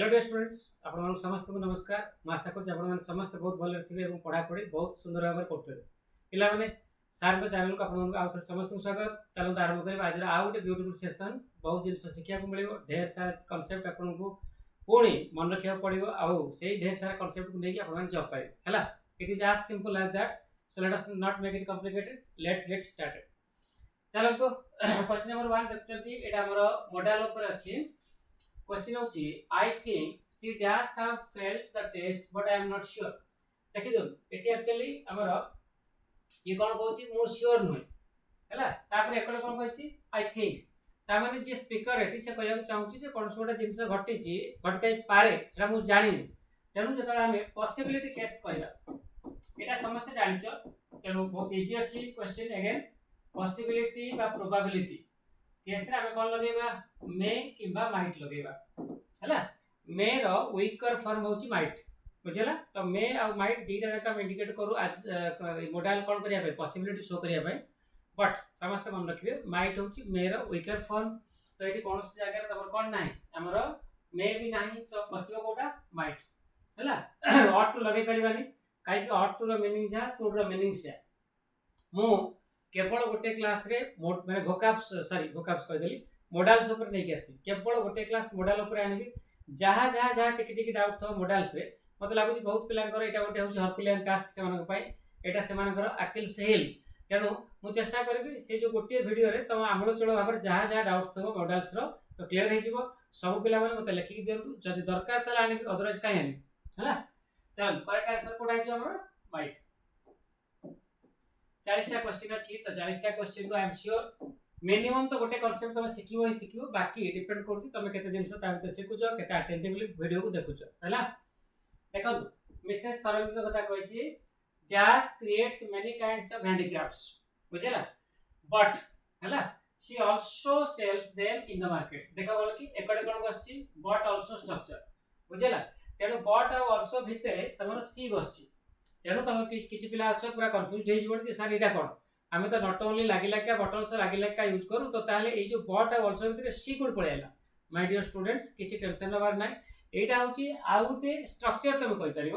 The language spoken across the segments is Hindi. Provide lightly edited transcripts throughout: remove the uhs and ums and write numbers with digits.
हेलो डियर स्टूडेंट्स आपण समस्त को नमस्कार। मैं आशा कर आपण समस्त बहुत भले थे और पढ़ापढ़ी बहुत सुंदर भाव करते पिला माने सार चैनल को आपण आउ समस्त स्वागत। चलते आरंभ कर आज आउ गोटे ब्यूटीफुल सेशन बहुत जिन शिखा मिले ढेर सारा कनसेप्ट आपन को पुणी मन रखा पड़ो आउ से ढेर सारा कनसेप्ट को लेकिन आप जॉब पाए है। It is as simple as that. So let us not make it complicated, let's get started. चलो क्वेश्चन नंबर 1 देखुछंती एटा हमर मॉडल ऊपर अछि। क्वेश्चन होची I think C dash have failed the test but I am not sure. देखि दो एटी एक्चुअली हमर ये कोन कहूची मो श्योर नुय हैला। तापर एकड़ कोन कहूची आई थिंक। ता माने जे स्पीकर एटी से कहया चाहूची जे कोन सोडा जिंस घटिची घटकाई पारे सेटा मु जानि। तेनु जतरा हमें पॉसिबिलिटी केस कहया एटा समस्त जानिचो। तेनु बहुत इजी अछि क्वेश्चन। अगेन पॉसिबिलिटी बा प्रोबेबिलिटी केस रे हमें कोन लगेबा मे किबा माइट लगेबा हैला। मे रो वीकर फॉर्म होची माइट बुझला। तो मे और माइट दीटा का इंडिकेट करू आज मॉडल कोन करिया पे पॉसिबिलिटी शो करिया पे। बट समस्त मन रखिबे माइट होची मे रो वीकर फॉर्म। तो एटी कोन से जगह तबर कोन नाही हमरो मे भी नाही तो पसिबो कोटा माइट हैला। ऑट टू लगे परिबानी काई कि ऑट टू रो मीनिंग जा शुड रो मीनिंग से मु केवल गोटे क्लास रे माने वोकैब्स कह देली मॉडल्स ऊपर नहीं आसी। केवल गोटे क्लास मॉडल ऊपर आनिबी जहा जहा जहा टिक डाउट थो मॉडल्स रे मते लागु बहुत पिलांकर एटा गोटे होची हरकुलियन टास्क से मानक पई एटा से मानकर अकिल्स हिल। तेनु मु चेष्टा करबी से जो गोटे वीडियो रे तम आमलो चलो भाबर जहा जहा डाउट्स थो मॉडल्स रो तो क्लियर हे जिवो। सब पिला माने मते लिखि दियंतु जदि दरकार तला आनिबी अदरवाइज काई आनिबी हैला। चल करेक्ट आंसर कोड आइजो हमर राइट। 40 टा क्वेश्चन अछि तो 40 टा क्वेश्चन को आई एम श्योर मिनिमम तो गोटे कांसेप्ट तमे सिखिबो ही सिखिबो। बाकी डिपेंड करछि तमे केते जिंस ता भीतर सिखुछो केते अटेंटिवली वीडियो को देखुछो हैला। देखो मिसेस सरंगी के कथा कहछि dash creates many kinds of handicrafts बुझला बट हैला she also sells them in the market. देखा बोल कि एकड़े कोन बसछि बट आल्सो स्ट्रक्चर बुझला। तेनो बट आ आल्सो भितरे तमरो सी बसछि। तेणु तुम किसी पिला अच्छे पूरा कन्फ्यूज हो जी सर यहाँ कौन आम तो नट ओनली लगे बटल्स लगे यूज करूँ तो ताले ये जो बट आल्सो भितर सी कोड पड़ेगा। माय डियर स्टूडेंट्स किसी टेंशन नबार ना यहाँ हूँ आउ गोटे स्ट्रक्चर तुम कहीपर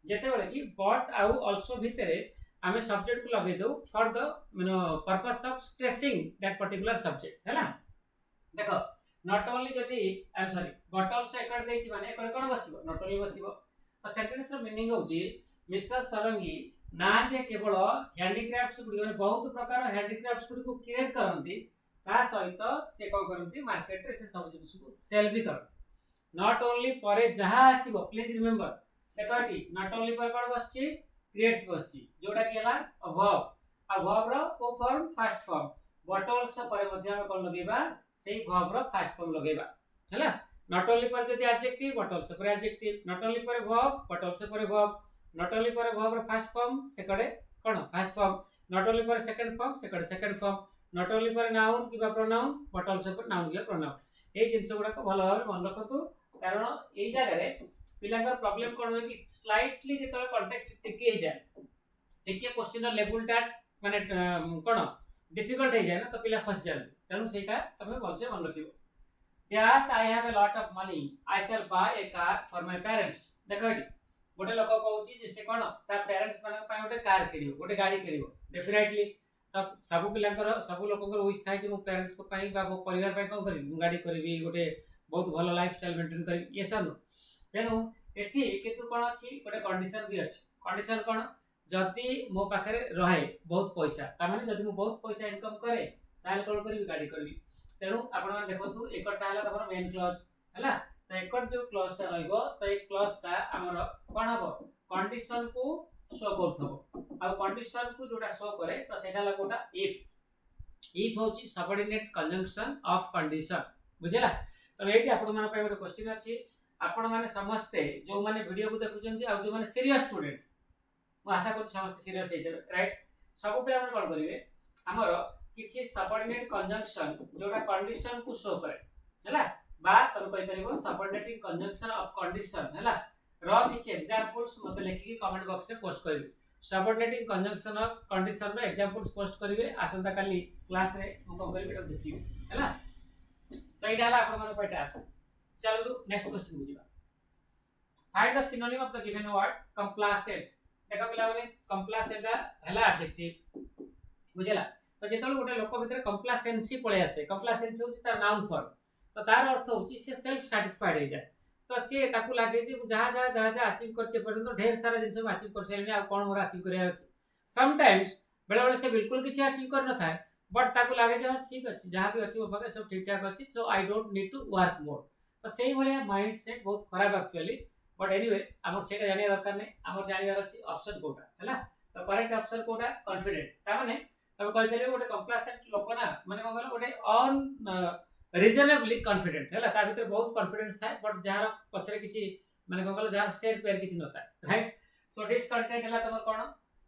जिते बड़े कि बट आउ आल्सो भितर आम सब्जेक्ट को लगे दो for the purpose of stressing that particular subject है। देख नट ओनली जदि आई एम सॉरी बटल्स एकड़ देछि माने एकड़ कोन बसिबो नट ओनली बसिबो। तो सेंटेंस रो मीनिंग होछि मिसेस सरंगी ना जे केवल हैंडीक्राफ्ट्स गुडी माने बहुत प्रकार हैंडीक्राफ्ट्स गुडी को क्रिएट करंती ता सहित से कोन करंती मार्केट रे से सब जिनिस को सेल भी करंती। नॉट ओनली परे जहा आसीबो प्लीज रिमेंबर देखोटी नॉट ओनली पर कोन बसची क्रिएट्स बसची जोटा कि हला वर्ब आ वर्ब रो को फॉर्म फर्स्ट फॉर्म बटल्स पर मध्य में कोन लगेबा सेही वर्ब रो फर्स्ट फॉर्म लगेबा हला। नॉट ओनली पर जदी एडजेक्टिव बटल्स पर एडजेक्टिव नॉट ओनली पर वर्ब बटल्स पर वर्ब नॉट ओनली पर वर्ब रो फर्स्ट फॉर्म सेकड़े कोन फर्स्ट फॉर्म नॉट ओनली पर सेकंड फॉर्म सेकड़े सेकंड फॉर्म नॉट ओनली पर नाउन किबा प्रोनाउन बटल्स पर नाउन किबा प्रोनाउन। ए जिंस गुडा को भलो भाबे मन रखतु कारण एई जगह रे पिलांकर प्रॉब्लम कोन होय कि स्लाइटली जेतले कॉन्टेक्स्ट टिके हे जाय टिके क्वेश्चन रो लेवल टा माने कोन डिफिकल्ट हे जाय ना तो पिला फस जाय। तनु सेटा तमे भलसे मन रखिबो। Yes I have a lot of money I shall buy a car for my parents. देखो गोटे लोक कहूँ जे से कौन ता पेरेंट्स मान गोटे कार किଣିବ गोटे गाड़ी किଣିବ डेफिनेटली। तो सब पिलांकर सब लोकंकर विश थाए जे मो पेरेंट्स को पाई बा मो परिवार पाई कोन करी गाड़ी करबी गोटे बहुत भलो लाइफस्टाइल मेंटेन करबी ये सब। तेनु एठी कितु कोन अछि गोटे कंडीशन भी अछि। कंडीशन कोन जदी मो पाखरे रहे बहुत पैसा ता माने जदी मो बहुत पैसा इनकम करे ताल कोन करबी गाड़ी करबी। तेनु आपण मान देखंतु एकटा हला तमर मेन क्लॉज हला। तो एकड़ जो क्लॉज ता रहइबो तो एक क्लॉज ता हमर कोन हबो कंडीशन को शो करथबो आ कंडीशन को जोटा शो करे तो सेटा लागोटा इफ होची सबऑर्डिनेट कंजंक्शन ऑफ कंडीशन बुझला। तो एठी आपण मान पे एक क्वेश्चन अछि। आपण माने समस्ते जो माने वीडियो को देखुचंती आ जो माने सीरियस स्टूडेंट मु आशा करू समस्त सीरियस हेते राइट। सब पिला माने कोन करिवे हमर किछि सबऑर्डिनेट कंजंक्शन जोटा कंडीशन को शो करे हैला बा तब कहि परिबो सबऑर्डिनेटिंग कंजंक्शन ऑफ कंडीशन हैला रो किछि एग्जांपल्स मते लिखि कमेंट बॉक्स रे पोस्ट करिवे। सबऑर्डिनेटिंग कंजंक्शन ऑफ कंडीशन रो एग्जांपल्स पोस्ट करिवे आसंता काली क्लास रे हम को करिवे देखिबे हैला। तो एटा हला आपण मन पे टास्क। चलो नेक्स्ट क्वेश्चन बुझिबा। Find the synonym of the given word complacent. देखो पिला माने कंप्लासेंट हला एडजेक्टिव बुझला। तो जेतले गोटे लोक भितर कंप्लासेंसी पळे आसे, कंप्लासेंसी होची तार नाउन फॉर्म, तो तार अर्थ होची से सेल्फ सैटिस्फाइड हो जाए। तो से ताकू लागे जे जहा अचीव करचे पर्यंत ढेर सारा जिंस में अचीव कर सेलेनी आ कोन मोर अचीव करिया अछि। सम टाइम्स बेले बेले से बिल्कुल किछि अचीव कर न थाए, बट ताकू लागे जे ठीक अछि जहा भी अछि मो पाखे सब ठीक ठाक अछि, so I don't need to work more. तो सेही भलिया माइंड सेट बहुत खराब एक्चुअली, बट एनीवे हमर सेटा जानिया दरकार नै, हमर जानियार अछि ऑप्शन कोटा हैला। तो करेक्ट ऑप्शन कोटा कॉन्फिडेंट। ता माने तब कहि परिबे गोटे कंप्लासेंट लोक ना माने कोन कहलो गोटे ऑन रीजनेबली कॉन्फिडेंट हैला, ता भीतर बहुत कॉन्फिडेंस थाए, बट जहार पछरे किछि माने कोन कहलो जहार शेयर पेयर किछि न थाए, राइट। सो डिसकंटेंट हैला तमर कोन,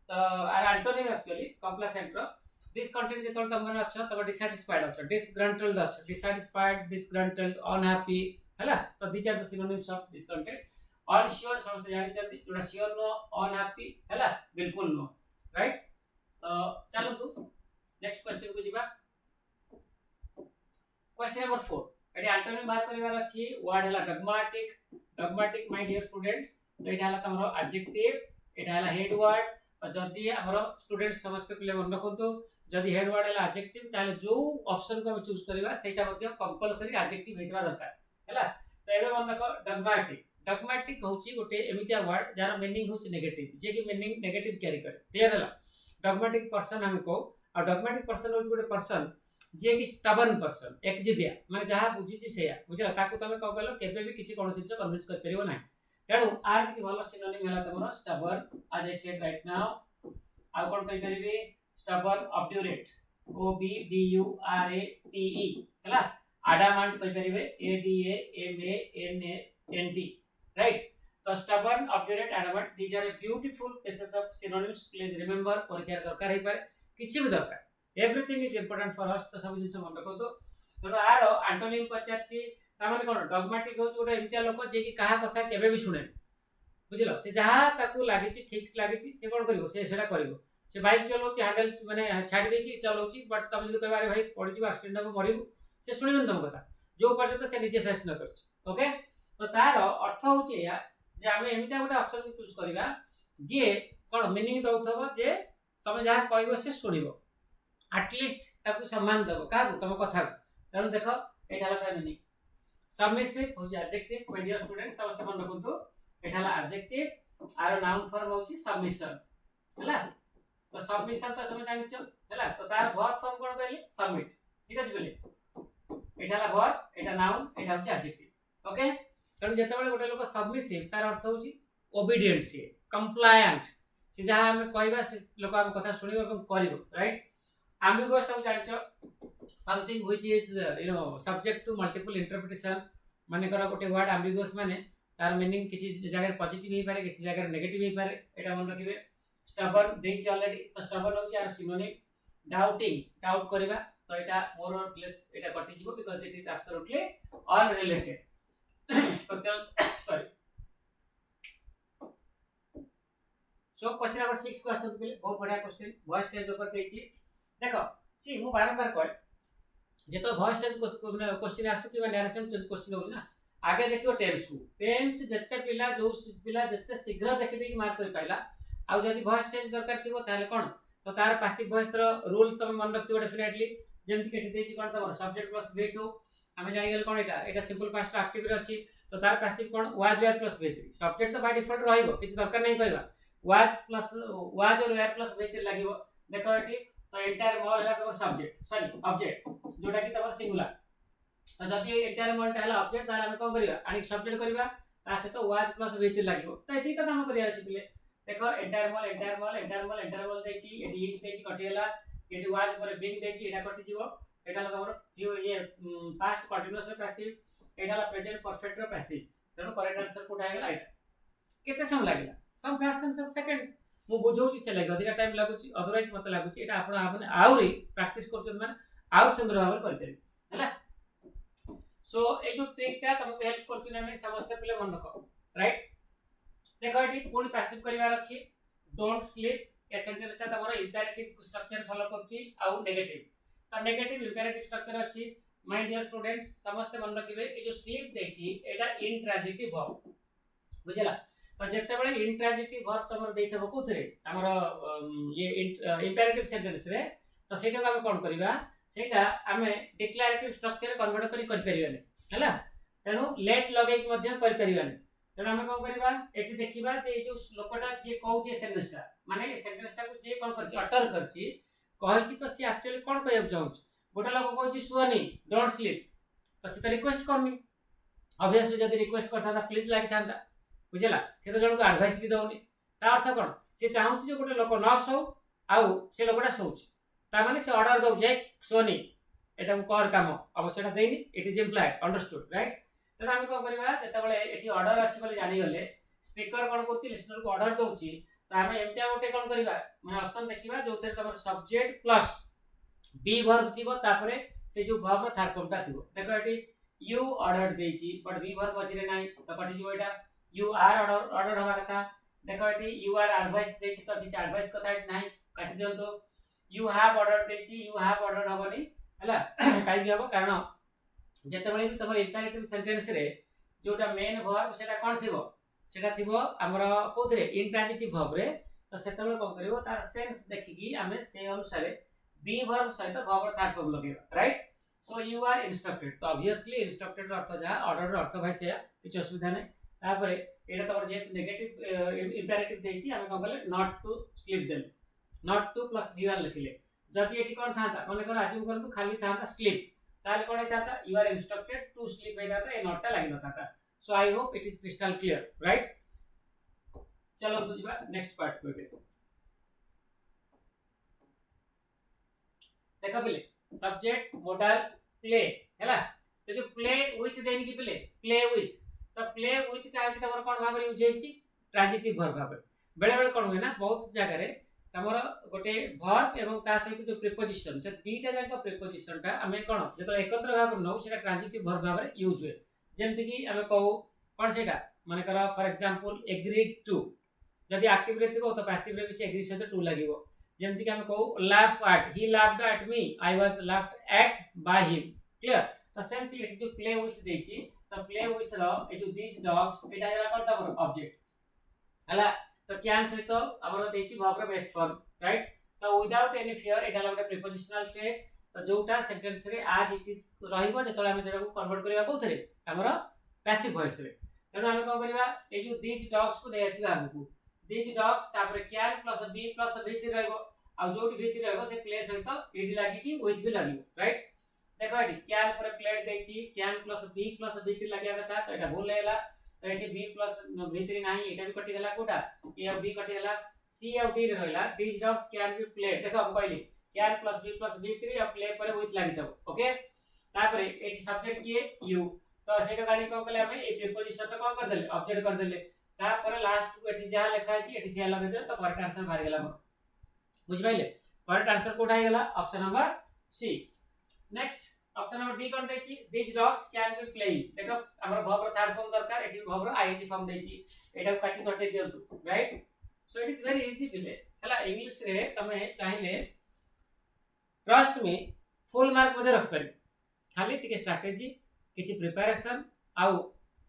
तो आर एंटोनिम एक्चुअली कंप्लासेंट रो डिसकंटेंट जेतल तम मन अच्छा तब डिससैटिस्फाइड अच्छा, डिसग्रंटल्ड अच्छा, डिससैटिस्फाइड, डिसग्रंटल्ड, अनहैप्पी हैला। तो these are the synonyms of discontent. Unsure समझते जानि चंदी जोटा श्योर नो, अनहैप्पी हैला बिल्कुल नो, राइट। तो चलो तू नेक्स्ट क्वेश्चन को जिबा। क्वेश्चन नंबर 4 एटी एंटोनिम बाहर करिवार अछि। वर्ड हैला डगमाटिक। डगमाटिक माय डियर स्टूडेंट्स, तो एटा हैला तमरो एडजेक्टिव, एटा हैला हेड वर्ड। और जदी हमरो स्टूडेंट्स समस्त पिले मन रखंतु, जदी हेड वर्ड हैला एडजेक्टिव ताले जो ऑप्शन को हम चूज करिवा सेटा मध्ये कंपल्सरी एडजेक्टिव हेतबा दरकार हैला। तो एबे मन रख डगमाटिक। डगमाटिक होची गोटे एमितिया वर्ड जार मीनिंग होची नेगेटिव, जे कि मीनिंग नेगेटिव कैरी करे, क्लियर हैला। डगमाटिक पर्सन हम को, और डगमाटिक पर्सन होची गोटे पर्सन जे कि स्टबर्न पर्सन, एकजिदिया माने जहा बुझिची सेया बुझला, ताकू तमे क कहलो केबे भी किछि कोन चिज कन्विंस कर परिबो नै। तेणु आर किछि भलो सिनोनिम हैला तमरो stubborn, as I said right now. आ कोन कहि परिबे stubborn, obdurate, O B D U R A T E हैला। एडामांट कहि परिबे A D A M A N T एन टी, राइट। तो stubborn, obdurate, adamant, these are a beautiful pieces of synonyms. Please remember परीक्षा दरकार है पारे किछि भी दरकार, everything is important for us. तो सब जिंस मन रखतो। तो आर एंटोनिम पचारची ता माने कोन डगमाटिक होच गोटे एमितिया लोक जे कि कहा कथा केबे भी सुने, बुझिलो। से जहा ताकू लागिची ठीक लागिची से कोन करिवो, से सेडा करिवो। से बाइक चलाउची हैंडल माने छाडी देकी चलाउची, बट तब जदी कहबा रे भाई पड़ी जीव एक्सीडेंट को मरिबो, से सुनिबन तम कथा जो पर्यंत से निजे फेस न करछ। ओके, तो तार अर्थ होची या जे हमें एमितिया गोटे ऑप्शन को चूज करिवा जे कोन मीनिंग दउथबो, जे तमे जहा कहबो से सुनिबो, एटलीस्ट ताकू सम्मान दबो का तम कथा। तेणु देखो एटा हला मीनिंग। सबमिसिव हो एडजेक्टिव, माय डियर स्टूडेंट समस्त मन रखंतु, एटा हला एडजेक्टिव, आरो नाउन फॉर्म होची सबमिशन हैला। तो सबमिशन तो समझ जानिचो हैला। तो तार वर्ब फॉर्म कोन कहली सबमिट, ठीक अछि बोले। एटा हला वर्ब, एटा नाउन, एटा होची एडजेक्टिव। ओके, तेणु जते बेले गोटे लोक सबमिसिव तार अर्थ होची ओबीडिएंट, से कंप्लायंट, से जहा हम कहबा से लोक हम कथा सुनिबो एवं करिवो, राइट। ambiguous सब जानचो, something which is subject to multiple interpretation। माने करा गोटे वर्ड ambiguous माने तार मीनिंग किछि जगह पॉजिटिव हे पारे, किछि जगह नेगेटिव हे पारे, एटा मन रखिबे। स्टबर्न देछि ऑलरेडी, तो स्टबर्न होछि आर सिनोनिम। डाउटिंग, डाउट करबा, तो एटा मोर और प्लेस एटा कटि जिवो because it is absolutely unrelated. तो चल सॉरी। सो क्वेश्चन नंबर 6 को आसो पहिले, बहुत बढ़िया क्वेश्चन, वॉइस चेंज ऊपर देछि। देखो सी मु बारंबार कह जेतो वॉइस चेंज क्वेश्चन आसु कि नरेशन चेंज क्वेश्चन हो ना, आगे देखियो टेंस को। टेंस जत्ते पिला जो पिला जत्ते शीघ्र देखि देकी मार्क कर पाइला, आ जदी वॉइस चेंज दरकार थिबो ताले कोन, तो तार पैसिव वॉइस रो रूल तमे मन रखतिबो डेफिनेटली। जेमति केटि देछि कोन तमर सब्जेक्ट प्लस V2, हमें जानि गेल कोन एटा सिंपल पास्ट एक्टिव रे अछि, तो तार पैसिव कोन was were plus V3। Subject तो बाय डिफॉल्ट रहइबो, किछ दरकार नै कहबा, वाज प्लस वाज और वेयर प्लस V3 लागिबो। देखो एटी तो एंटायर मॉल है तमर सब्जेक्ट सॉरी ऑब्जेक्ट, जोटा कि तमर सिंगुलर। तो जदी एंटायर मॉल ता हला ऑब्जेक्ट, ताले हम कोन करिवा अनिक सब्जेक्ट करिवा, ता से तो वाज प्लस V3 लागिवो। तो एती तो काम करिया अछि पिले। देखो entire mall, entire mall, entire mall, entire mall देछि, एटी इज देछि कटि हला, एटी वाज पर बिग देछि, एटा कटि जिवो। एटा तमर ये पास्ट कंटीन्यूअस रो पैसिव, एटा ला प्रेजेंट परफेक्ट रो पैसिव। तेनो करेक्ट आंसर कोटा हेला एटा। केते समय लागिला, सम फ्रैक्शंस ऑफ सेकंड्स। मु बुझौची से लागे अधिक टाइम लागुची, अदरवाइज मते लागुची एटा आपण आपने आउरी प्रैक्टिस करछन माने आउ सुंदर भाव कर परिबे हैला। सो ए जो ट्रिकटा तमके हेल्प करछन हम समस्त पिले मन रखो, राइट। देखो एटी पूर्ण पैसिव करिवार अछि। डोंट स्लीप ए सेंटेंसटा तमरो इंपेरेटिव स्ट्रक्चर फॉलो करछि आ नेगेटिव, त नेगेटिव इंपेरेटिव स्ट्रक्चर अछि। माय डियर स्टूडेंट्स समस्त मन रखिबे, ए जो स्लीप देछि एटा इंट्रांजिटिव वर्ब, बुझला तो जेते बेले इंट्रांजिटिव वर्ब तमर देइथबो कोथरे हमर ये इंपेरेटिव सेंटेंस रे तो सेटा हम कोन करबा सेटा हमें डिक्लेरेटिव स्ट्रक्चर कन्वर्ट कर परिबाने हला तेनु लेट लगे मध्य कर परिबाने तेनु हम कोन करबा एठी देखिबा जे जो लोकटा जे कहउचे सेंटेंसटा माने सेंटेंसटा को जे कोन करछि अटर करछि कहछि तो से एक्चुअली कोन कहय चाहउछि गोटा लोक कहछि सुअनी डोंट स्लीप तो से तो रिक्वेस्ट करनी ऑब्वियसली जदी रिक्वेस्ट करथा प्लीज लागि थांदा बुझला से तो जण को एडवाइस भी दउनी ता अर्थ कोन से चाहउछि जे गोटे लोक न सौ आउ से लोकटा सौछि ता माने से ऑर्डर दउ जे सोनी एटा को कर काम अवश्यटा देनी it is implied understood right तो हम को करबा जता बेले एठी ऑर्डर अछि बोली जानि गले स्पीकर कोन करछि लिसनर को ऑर्डर दउछि तो हम एमटा गोटे कोन करबा माने ऑप्शन देखिबा जोते तमर सब्जेक्ट प्लस बी वर्ब थिबो तापरे से जो वर्ब रो थर्ड फॉर्म ता थिबो देखो एठी यू ऑर्डर देछि बट बी वर्ब पछरे नाही तो कटि जो एटा यू आर ऑर्डर हवा कथा देखो एठी यू आर एडवाइस देछि तो किछ एडवाइस कथा नाही काटि दियौ तो यू हैव ऑर्डर देछि यू हैव ऑर्डर हबनी हला काई कि हबो कारण जेते बेले तमर इंपेरेटिव सेंटेंस रे जोटा मेन वर्ब सेटा कोन थिबो सेटा थिबो हमर कोथरे इंट्रांजिटिव वर्ब रे तो सेते बेले कोन करिवो तार सेंस देखि हमें से अनुसार बी वर्ब सहित वर्ब रो थर्ड फॉर्म लगेबा right so you are instructed तो ऑब्वियसली इंस्ट्रक्टेड रो अर्थ जा ऑर्डर रो अर्थ भाई से किछ असुविधा नै तापरे एटा तमर जे नेगेटिव इंपेरेटिव देछि हमें कोन कहले not to sleep then not to plus we are लिखिले जदी एठी कोन थाता माने कर आजू करतु खाली थाता स्लीप ताले कोन थाता you are instructed to sleep हे थाता ए नॉट टा लागि न थाता so I hope it is crystal clear right चलो तो जीवा नेक्स्ट पार्ट पे देखा पिले सब्जेक्ट मॉडल प्ले हैला तो जो प्ले विथ देन की प्ले विथ तो प्ले विथ का कि तमर कोन भाबरे यूज हेछि ट्रांजिटिव वर्ब भाबरे बेले बेले कोन होय ना बहुत जगह रे तमर गोटे वर्ब एवं ता सहित जो प्रीपोजिशन से तीटा जाक प्रीपोजिशन टा हमें कोन जतो एकत्र भाब नौ सेटा ट्रांजिटिव वर्ब भाबरे यूज होय जेमति कि हमें कहू कोन सेटा माने कर फॉर एग्जांपल एग्रीड टू जदी एक्टिव रे थिबो तो पैसिव रे भी से एग्री सहित टू लागिवो जेमति कि हमें कहू laugh at he laughed at me I was laughed eight by him clear तो सेमति एटी जो प्ले विथ देछि तो प्ले विथ रो ए जो दीज डॉग्स एटा जला करता पर ऑब्जेक्ट हला तो कैन सहित हमर देछि वर्ब रो बेस फॉर्म राइट तो विदाउट एनी फियर एटा लागो प्रीपोजिशनल फ्रेज तो जोटा सेंटेंस रे आज इट इज रहिबो जेतोला हम जेटा को कन्वर्ट करिवा कोथरे हमर पैसिव वॉइस रे तेनो हम को करिवा ए जो दीज डॉग्स को दे आसीबा हमकु दीज डॉग्स तापर कैन प्लस बी थी रहबो आ जोटी भी थी रहबो से प्ले सहित एडी लागि कि विथ भी लागिबो राइट देखो एडी कैन पर प्लेट देछि कैन प्लस बी थी लागिया कथा तो एटा भूल हैला तो एठी बी प्लस v3 नाही एटा भी कटि गेला कोटा ए और बी कटि गेला सी और डी रे रहला these dogs can be played देखो हम कहली कैन प्लस v3 और प्ले पर विथ लागि तब ओके तापर एठी सब्जेक्ट किए यू तो सेटा गाडी को कले हमें ए प्रीपोजिशन को कर देले ऑब्जेक्ट कर देले तापर लास्ट को एठी जा लिखा अछि एठी से लगे दे तो करेक्ट आंसर बाहर गेला बुझ पाइले करेक्ट आंसर कोटा हे गेला option number C next option number D कोन देछि these dogs can be playing देखो हमर वर्ब रो थर्ड फॉर्म दरकार एठी वर्ब रो आईएनजी फॉर्म देछि एटा काटी कटे दियंतु right so it is very easy पिले हला इंग्लिश रे तमे चाहिले ट्रस्ट में फुल मार्क मध्ये रख पारि खाली टिके स्ट्रेटजी किछि प्रिपरेशन आउ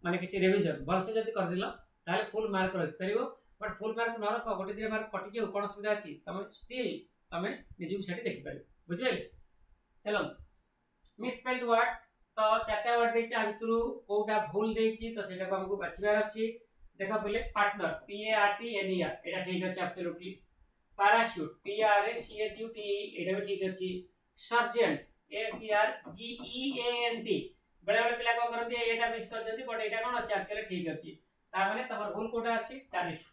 माने किछि रिवीजन वर्ष जति कर दिलो ताले फुल मार्क रख परिबो बट फुल मार्क न रख गोटे दिन मार्क कटि जे कोन सुविधा अछि तमे स्टिल तमे निजु सेठी देखि पारि बुझिले चलो मिसस्पेल्ड वर्ड तो चारटा वर्ड देछि आ भितरु कोटा भूल देछि तो सेटा को हमकु बाछिबार अछि देखो पहिले partner P A R T N E R एटा ठीक अछि absolutely parachute P R A C H U T E एटा भी ठीक अछि sergeant A C R G E A N T बड़े बड़े पिला को करथि एटा मिस कर देथि बट एटा कोन अछि एक्चुअली ठीक अछि ता माने तमर भूल कोटा अछि टैरिफ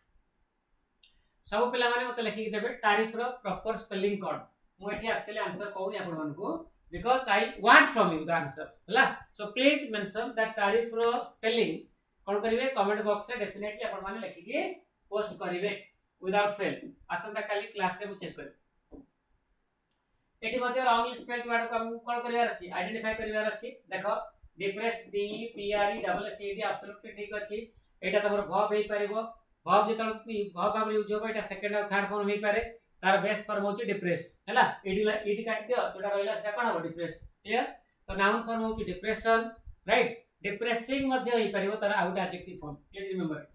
सब पिला माने मते लिखि देबे टैरिफ रो प्रॉपर स्पेलिंग कोड मु एठी एक्चुअली आंसर कहू आपन मानको because I want from you the answers हला so please mention that tariff row spelling कोन करिवे कमेंट बॉक्स रे डेफिनेटली अपन माने लिखि के पोस्ट करिवे विदाउट फेल आसंता काली क्लास रे मु चेक करी एठी मध्ये रॉन्गली स्पेल्ड वर्ड को हम कोन करिवार अछि आइडेंटिफाई करिवार अछि देखो depressed D P R E double C D absolutely ठीक अछि एटा तमर वर्ब हेई परिबो वर्ब जेतल वर्ब भाबरे यूज होबो एटा सेकंड और थर्ड फॉर्म हेई पारे तार बेस फॉर्म होची डिप्रेस हैला एडी काट दियो तोटा रहला सेटा कोन हो डिप्रेस क्लियर तो नाउन फॉर्म होची डिप्रेशन राइट डिप्रेसिंग मध्ये हेई परिबो तार out adjective form please remember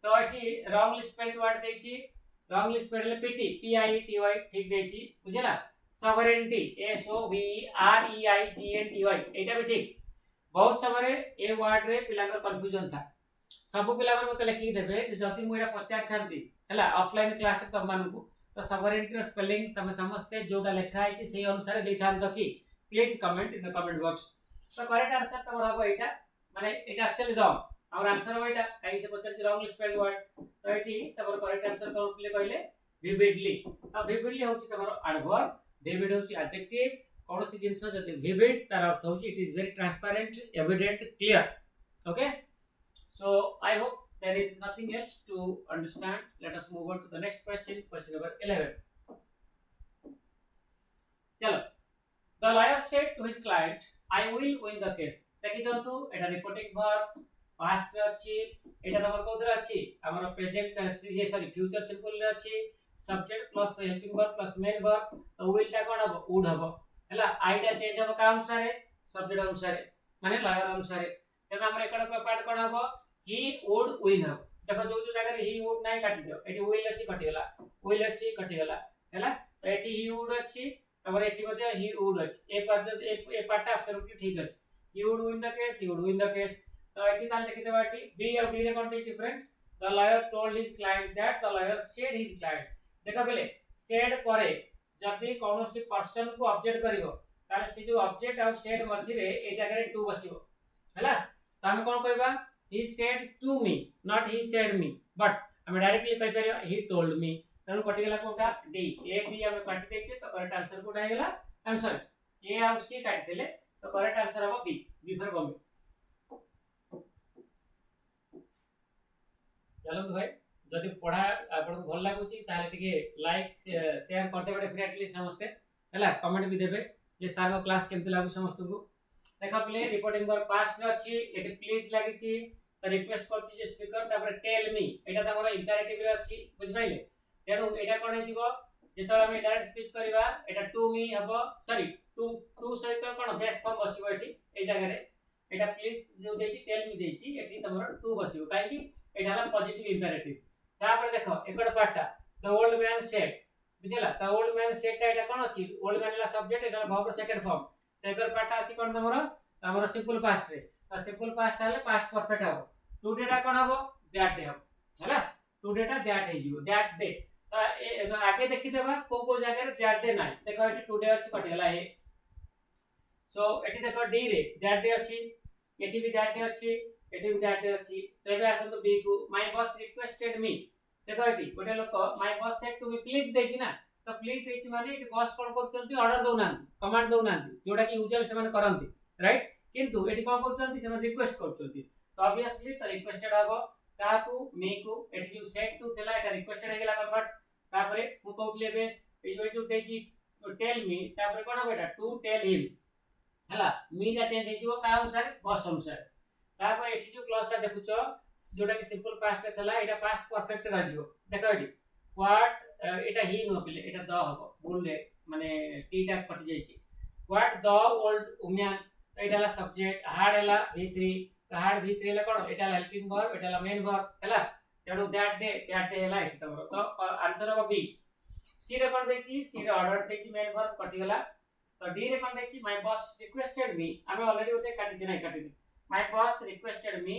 तो एठी रॉन्गली स्पेल्ड वर्ड देछि wrongly spelled pity P I T Y ठीक देछि बुझिला sovereignty S O V E R E I G N T Y भी ठीक बहुत समय ए वर्ड रे पिला कंफ्यूजन था सब पिला मते लिखि देबे जे जति मु एटा पचार थांती हला ऑफलाइन क्लास त मानकु तो सॉवरेनिटी रो स्पेलिंग तमे समझते जोटा लिखा है से अनुसार दे थांतो कि please comment in the comment box तो करेक्ट आंसर तमरा हो एटा माने एटा एक्चुअली रॉन्ग और आंसर हो एटा काई से पचार रॉन्गली स्पेल्ड वर्ड तो एठी तमरा करेक्ट आंसर कोन प्ले कहले vividly तो vividly होची तमरा एडवर्ब vivid होची एडजेक्टिव कौन सी जिंस जति vivid तार अर्थ होची it is very transparent evident clear okay so I hope there is nothing else to understand. Let us move on to the next question, question number 11. चलो the lawyer said to his client I will win the case देखि दंतु एटा रिपोर्टिंग वर्ब पास्ट रे अछि एटा नंबर कोदर अछि हमर प्रेजेंट ये सॉरी फ्यूचर सिंपल रे अछि subject plus helping verb plus main verb तो विल टा कोन हबो वुड हबो हला आई टा चेंज हबो का अनुसार सब्जेक्ट अनुसार माने लॉयर अनुसार तेना हमर एकड़ को पार्ट कोन हबो he would win हबो देखो जो जो जगह रे he would नाही काटी दियो एटी will अछि कटि गला will अछि कटि गला हैला तो एटी he would अछि तमरे एटी मध्ये he would अछि ए पार्ट जो ए पार्ट एब्सोल्युटली ठीक अछि he would win the case he would win the case तो एटी ताल देखि देबा एटी b और d रे कोन difference the lawyer told his client that the lawyer said his client देखा बेले said परे जदी कोनोसी पर्सन को ऑब्जेक्ट करिवो ताले से जो ऑब्जेक्ट और said मझी रे ए जगह रे टू बसिवो हैला त हम कोन कहबा he said to me not he said me but हम डायरेक्टली कहि परियो he told me तनु कटि गेला कोटा d a b हम काटि देछे तो करेक्ट आंसर कोटा हे गेला आई एम सॉरी a और c काटि देले तो करेक्ट आंसर हबो b b फॉर बॉम्बे चलो तो भाई जदि पढ़ा आपन भल लागुची ताले टिके लाइक शेयर करते बडे डेफिनेटली समझते हला कमेंट भी देबे जे सार को क्लास केमति लागु समस्त को देखा प्ले रिपोर्टिंग वर्ब पास्ट रे अछि एटी प्लीज लागिची तो रिक्वेस्ट करछि जे स्पीकर तापर टेल मी एटा तमरा इंपरेटिव रे अछि बुझ पाइले तेनु एटा कोन हेजिवो जेतला हम डायरेक्ट स्पीच करबा एटा टू मी हबो सॉरी टू सहित कोन बेस फॉर्म बसिबो एटी ए जगह रे एटा प्लीज जो देछि टेल मी देछि एटी तमरा टू बसिबो काहे कि एटा हला पॉजिटिव इंपरेटिव तापर देखो एकड़ पार्टटा द ओल्ड मैन सेड बुझला द ओल्ड मैन सेड ता एटा कोन अछि ओल्ड मैन ला सब्जेक्ट एटा वर्ब सेकंड फॉर्म एकड़ पार्टटा अछि कोन तमरा तमरा सिंपल पास्ट रे त सिंपल पास्ट हले पास्ट परफेक्ट हबो टुडे टा कोन हबो दैट डे हबो हला टुडे टा दैट हेजिवो दैट डे त आगे देखि देबा को जगह रे दैट डे नाही देखो एटी टुडे अछि कटि गेला हे सो एटी देखो डी रे दैट डे अछि एटी भी दैट डे अछि एटी भी दैट डे अछि तेबे आसंतो बी को माय बॉस रिक्वेस्टेड मी देखो एटी गोटे लोक my boss said to me please देछि ना तो प्लीज देछि माने एटी बॉस कोन करचंती ऑर्डर दउना कमांड दउना जोटा कि यूजुअली से माने करंती राइट किंतु एटी कोन करचंती से माने रिक्वेस्ट करचंती तो ऑब्वियसली तो रिक्वेस्टेड हबो काकू मी को एटी जो सेट टू तेला एटा रिक्वेस्टेड हे गेला कन्वर्ट तापरे मु कहउतले बे ए जो टू देछि टेल मी तापरे कोन बेटा टू टेल हिम हला मी टा चेंज हेजिवो का अनुसार बॉस अनुसार तापरे एटी जो क्लॉज टा देखुचो जोटा कि सिंपल पास्ट थला एटा पास्ट परफेक्ट राजिवो देखो eighty what Etah he no पिले एटा द हबो भूल रे माने टी टा कटि जाईची what the old woman Etah La subject hard हला v3 हार्ड v3 हला कोन एटा ला हेल्पिंग वर्ब एटा ला मेन वर्ब हला तेडो दैट डे हला एटी तमरो तो आंसर हबो बी सी रे कोन देछि सी रे ऑर्डर देछि मेन वर्ब कटि गला तो डी रे कोन देछि माय बॉस रिक्वेस्टेड मी आमे ऑलरेडी ओते काटि छै नै काटि my boss requested me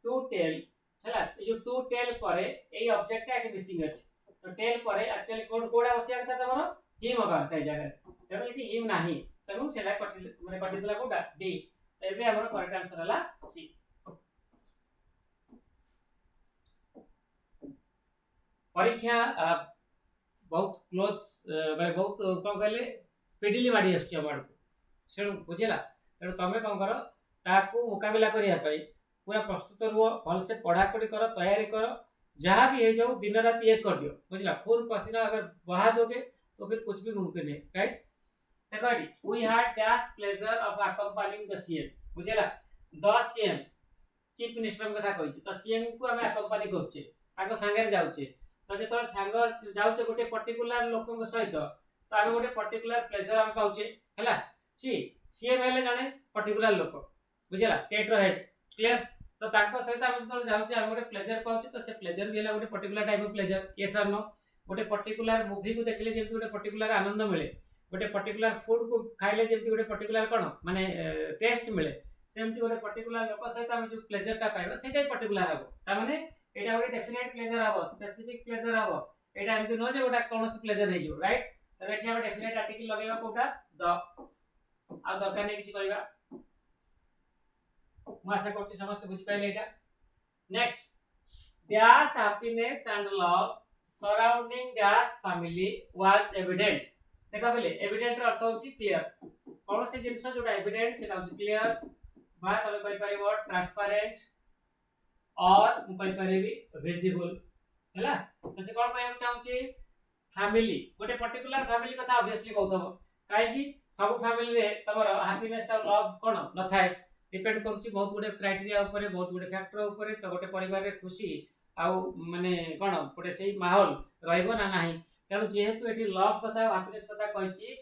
to tell हला ए जो टू टेल परे एई ऑब्जेक्ट टा एटी मिसिंग अछि तो टेल परे एक्चुअली कोड कोड आवश्यकता तमरो हिम हबा तै जगह तेनु एटी हिम नाही तेनु सेला कटि माने कटि दिला कोडा डी एबे हमर करेक्ट आंसर हला सी परीक्षा बहुत क्लोज माने बहुत कोन कहले स्पीडली माडी आछी हमर सेनु बुझिला तेनु तमे कोन करो ताकू मुकाबला करिया पई पूरा प्रस्तुत रुओ भल से पढ़ा पढ़ी करो तैयारी करो जहां भी हे जाओ दिन रात एक कर दियो बुझला खून पसीना अगर बहा दोगे तो फिर कुछ भी मुमकिन है राइट देखो we had dash pleasure of accompanying the CM बुझला द सीएम चीफ मिनिस्टर कथा कहि त सीएम को हमें अकम्पानी करछे ताको संगे जाउछे तो जे तोर संग जाउछे गोटे पर्टिकुलर लोकन सहित तो हमें गोटे पर्टिकुलर प्लेजर हम पाउछे हला सी सीएम हेले जाने पर्टिकुलर लोक बुझला स्टेट रो हेड क्लियर तो तांको सहित हम जतल जाउची हम गोटे प्लेजर पाउची तो से प्लेजर भी होला गोटे particular type of pleasure yes और नो गोटे पर्टिकुलर मूवी को देखले जेमति गोटे पर्टिकुलर आनंद मिले गोटे पर्टिकुलर फूड को खाइले जेमति गोटे पर्टिकुलर कोन माने टेस्ट मिले सेमति गोटे पर्टिकुलर लोक सहित हम जो प्लेजर ता पाइबा सेटाई पर्टिकुलर हबो ता माने एटा गोटे डेफिनेट प्लेजर हबो स्पेसिफिक प्लेजर हबो एटा एमति न जे गोटा कोनोसी प्लेजर नै जो राइट तो एठी हम डेफिनेट आर्टिकल लगेबा कोटा द आ दरकार नै किछि कहबा मु आशा करछि समस्त बुझि पाइले एटा next dash happiness and love surrounding dash family was evident देखा बोले एविडेंट रो अर्थ होची क्लियर कौन से जिंस जोटा एविडेंट सेटा होची क्लियर बा तमे कहि परिबो ट्रांसपेरेंट और मु कहि परिबी विजिबल हैला तो से कोन कहम चाहूची फैमिली गोटे पर्टिकुलर फैमिली कथा ऑब्वियसली कहतबो काहे कि सब फैमिली रे तमरो हैप्पीनेस और लव कोन न थाए डिपेंड करूची बहुत गुडे क्राइटेरिया ऊपर बहुत गुडे फैक्टर ऊपर तो गोटे परिवार रे खुशी आउ माने कोन गोटे सेही माहौल रहइबो ना नाही तेणु जेहेतु एटी लव कथा हैप्पीनेस कथा कहछि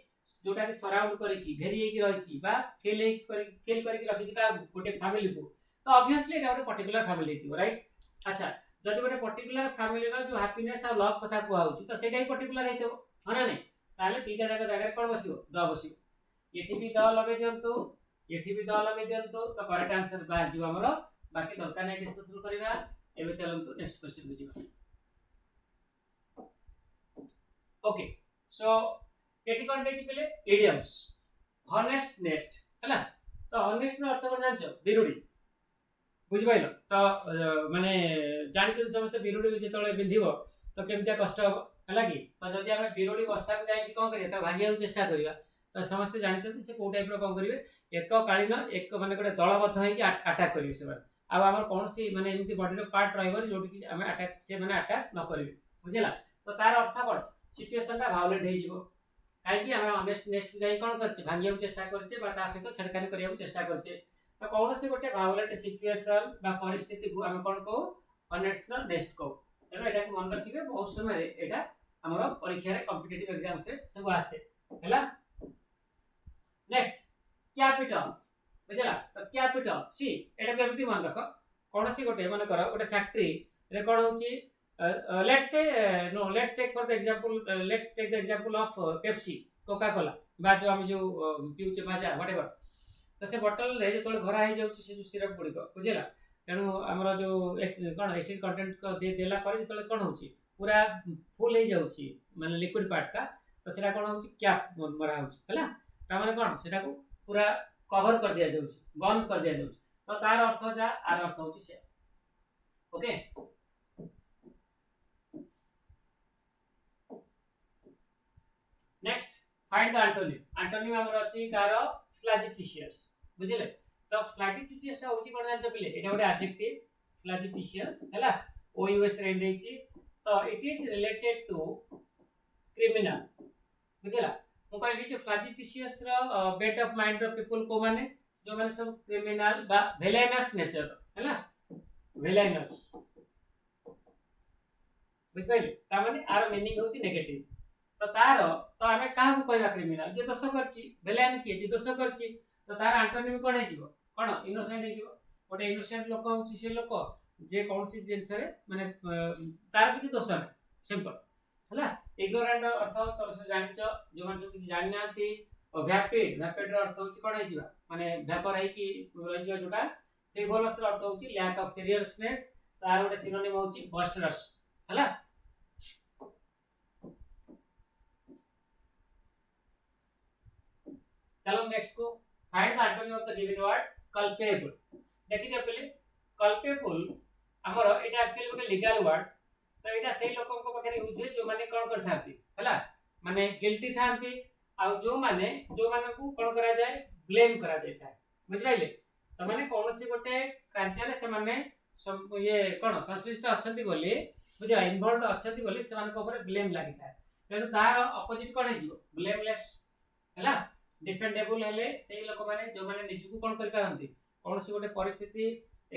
जोटा कि सराउंड करी की घेरी हेकी रहिछि बा फील करी रखिछि का गोटे फैमिली को तो ऑब्वियसली एटा गोटे पर्टिकुलर फैमिली थिबो राइट अच्छा जदि गोटे पर्टिकुलर फैमिली रो जो हैप्पीनेस और लव कथा को आउछि तो सेटाई पर्टिकुलर हेतो हना नै ताले तीटा जगह कोन बसिबो द बसिबो एठी भी द लगे दियंतु एठी भी द लगे दियंतु तो करेक्ट आंसर बाहर जिवो हमरो बाकी दरकार नै डिस्कशन करिना एबे चलंतु नेक्स्ट क्वेश्चन बुझिबा ओके सो एठी कोन देछि पले इडियम्स हॉनेस्ट नेस्ट हला तो हॉनेस्ट नो अर्थ कोन जानछो बिरुडी बुझि पाइलो तो माने जानि छ समस्त बिरुडी जेतळे बिंधिबो तो केमतिया कष्ट हो हला कि तो जदि हम बिरुडी बस्ता को जाई कि कोन करिया तो भागिया चेष्टा करिया तो समस्त जानि छ से को टाइप रो कोन करिवे एक कालीन एक माने गोटे दलबद्ध होई कि अटैक करिवे से अब हमर कोनसी माने एमति बॉडी रो पार्ट रहइबो जोटि कि हम अटैक से माने अटैक न करिवे बुझिला तो तार अर्थ कोन सिचुएशन ता वायलेंट हे जिवो काहे कि हम ऑनेस्ट नेक्स्ट जाई कोन करछे भांगिया चेष्टा करछे बा ता सहित छडकानी करिया चेष्टा करछे तो कोनसी गोटे वायलेंट सिचुएशन बा परिस्थिति को हम कोन को ऑनेस्ट नेक्स्ट को तेनो एटा को मन रखिबे बहुत समय एटा हमरो परीक्षा रे कॉम्पिटिटिव एग्जाम से सब आसे हैला नेक्स्ट कैपिटल बुझला तो कैपिटल सी एटा केमति मन रख कोनसी गोटे मन कर गोटे फैक्ट्री रे कोन होची let's say let's take the example of Pepsi Coca Cola बा जो हम जो पिउचे माजा व्हाटएवर तो से बोतल रे जे तोले भरा हे जाउची से जो सिरप गुडी को बुझिला तेनु हमरो जो कोन एसिड कंटेंट को दे देला पर जे तोले कोन होची पूरा फुल हे जाउची माने लिक्विड पार्ट का तो सेटा कोन होची कैप मरा होची हला ता माने कोन सेटा को पूरा कवर कर दिया जाउची बंद कर दिया जाउची तो तार अर्थ जा आर अर्थ होची से okay next find the antonym antonym हमर अछि कार फ्लैजिटिशियस बुझिले तो फ्लैजिटिशियस होची कोन जान चपिले एटा गोटे एडजेक्टिव फ्लैजिटिशियस हैला ओ यूएस रे देछि तो it is related to criminal बुझिला मु कहबी कि फ्लैजिटिशियस रो बेट ऑफ माइंड रो पीपल को माने जो माने सब क्रिमिनल बा विलेनस नेचर हैला विलेनस बुझिले ता माने आर मीनिंग होची नेगेटिव तो तार तो हमें काहा को कहबा क्रिमिनल जे दोष करछि विलेन के जे दोष करछि तो तार एंटोनिम कोन हे जिवो कोन इनोसेंट हे जिवो गोटे इनोसेंट लोक होछि से लोक जे कोनसी जिंस रे माने तार किछि दोष नै सिंपल हला इग्नोरेंट अर्थ तो से जानिचो जो मन सब किछि जानि नांती वैपिड वैपिड रो अर्थ होछि कोन हे जिवा माने वेपर है कि रहि जिवा जोटा फ्रिवोलस रो अर्थ होछि लैक ऑफ सीरियसनेस तार गोटे सिनोनिम होछि बस्टरस हला चलो नेक्स्ट को find the antonym of the given word culpable देखि दे पहिले कल्पेबल हमर एटा एक्चुअली गोटे लीगल वर्ड तो एटा सेही लोकन को पखरे यूज है जो माने कोन करथांती हला माने गिल्टी थांती आ जो माने को कोन करा जाय ब्लेम करा जाय था बुझ पाइले तो माने कोनसी गोटे कार्य रे से माने ये कोन संश्लिष्ट अछंती बोली बुझा इन्वॉल्वड अछंती बोली से मान को ऊपर ब्लेम लागि था तेनु तार अपोजिट कोन हे जिवो ब्लेमलेस हला डिफेंडेबल हेले सेही लोक माने जो माने निजु को कोन करि पारंती कोनसी गोटे परिस्थिति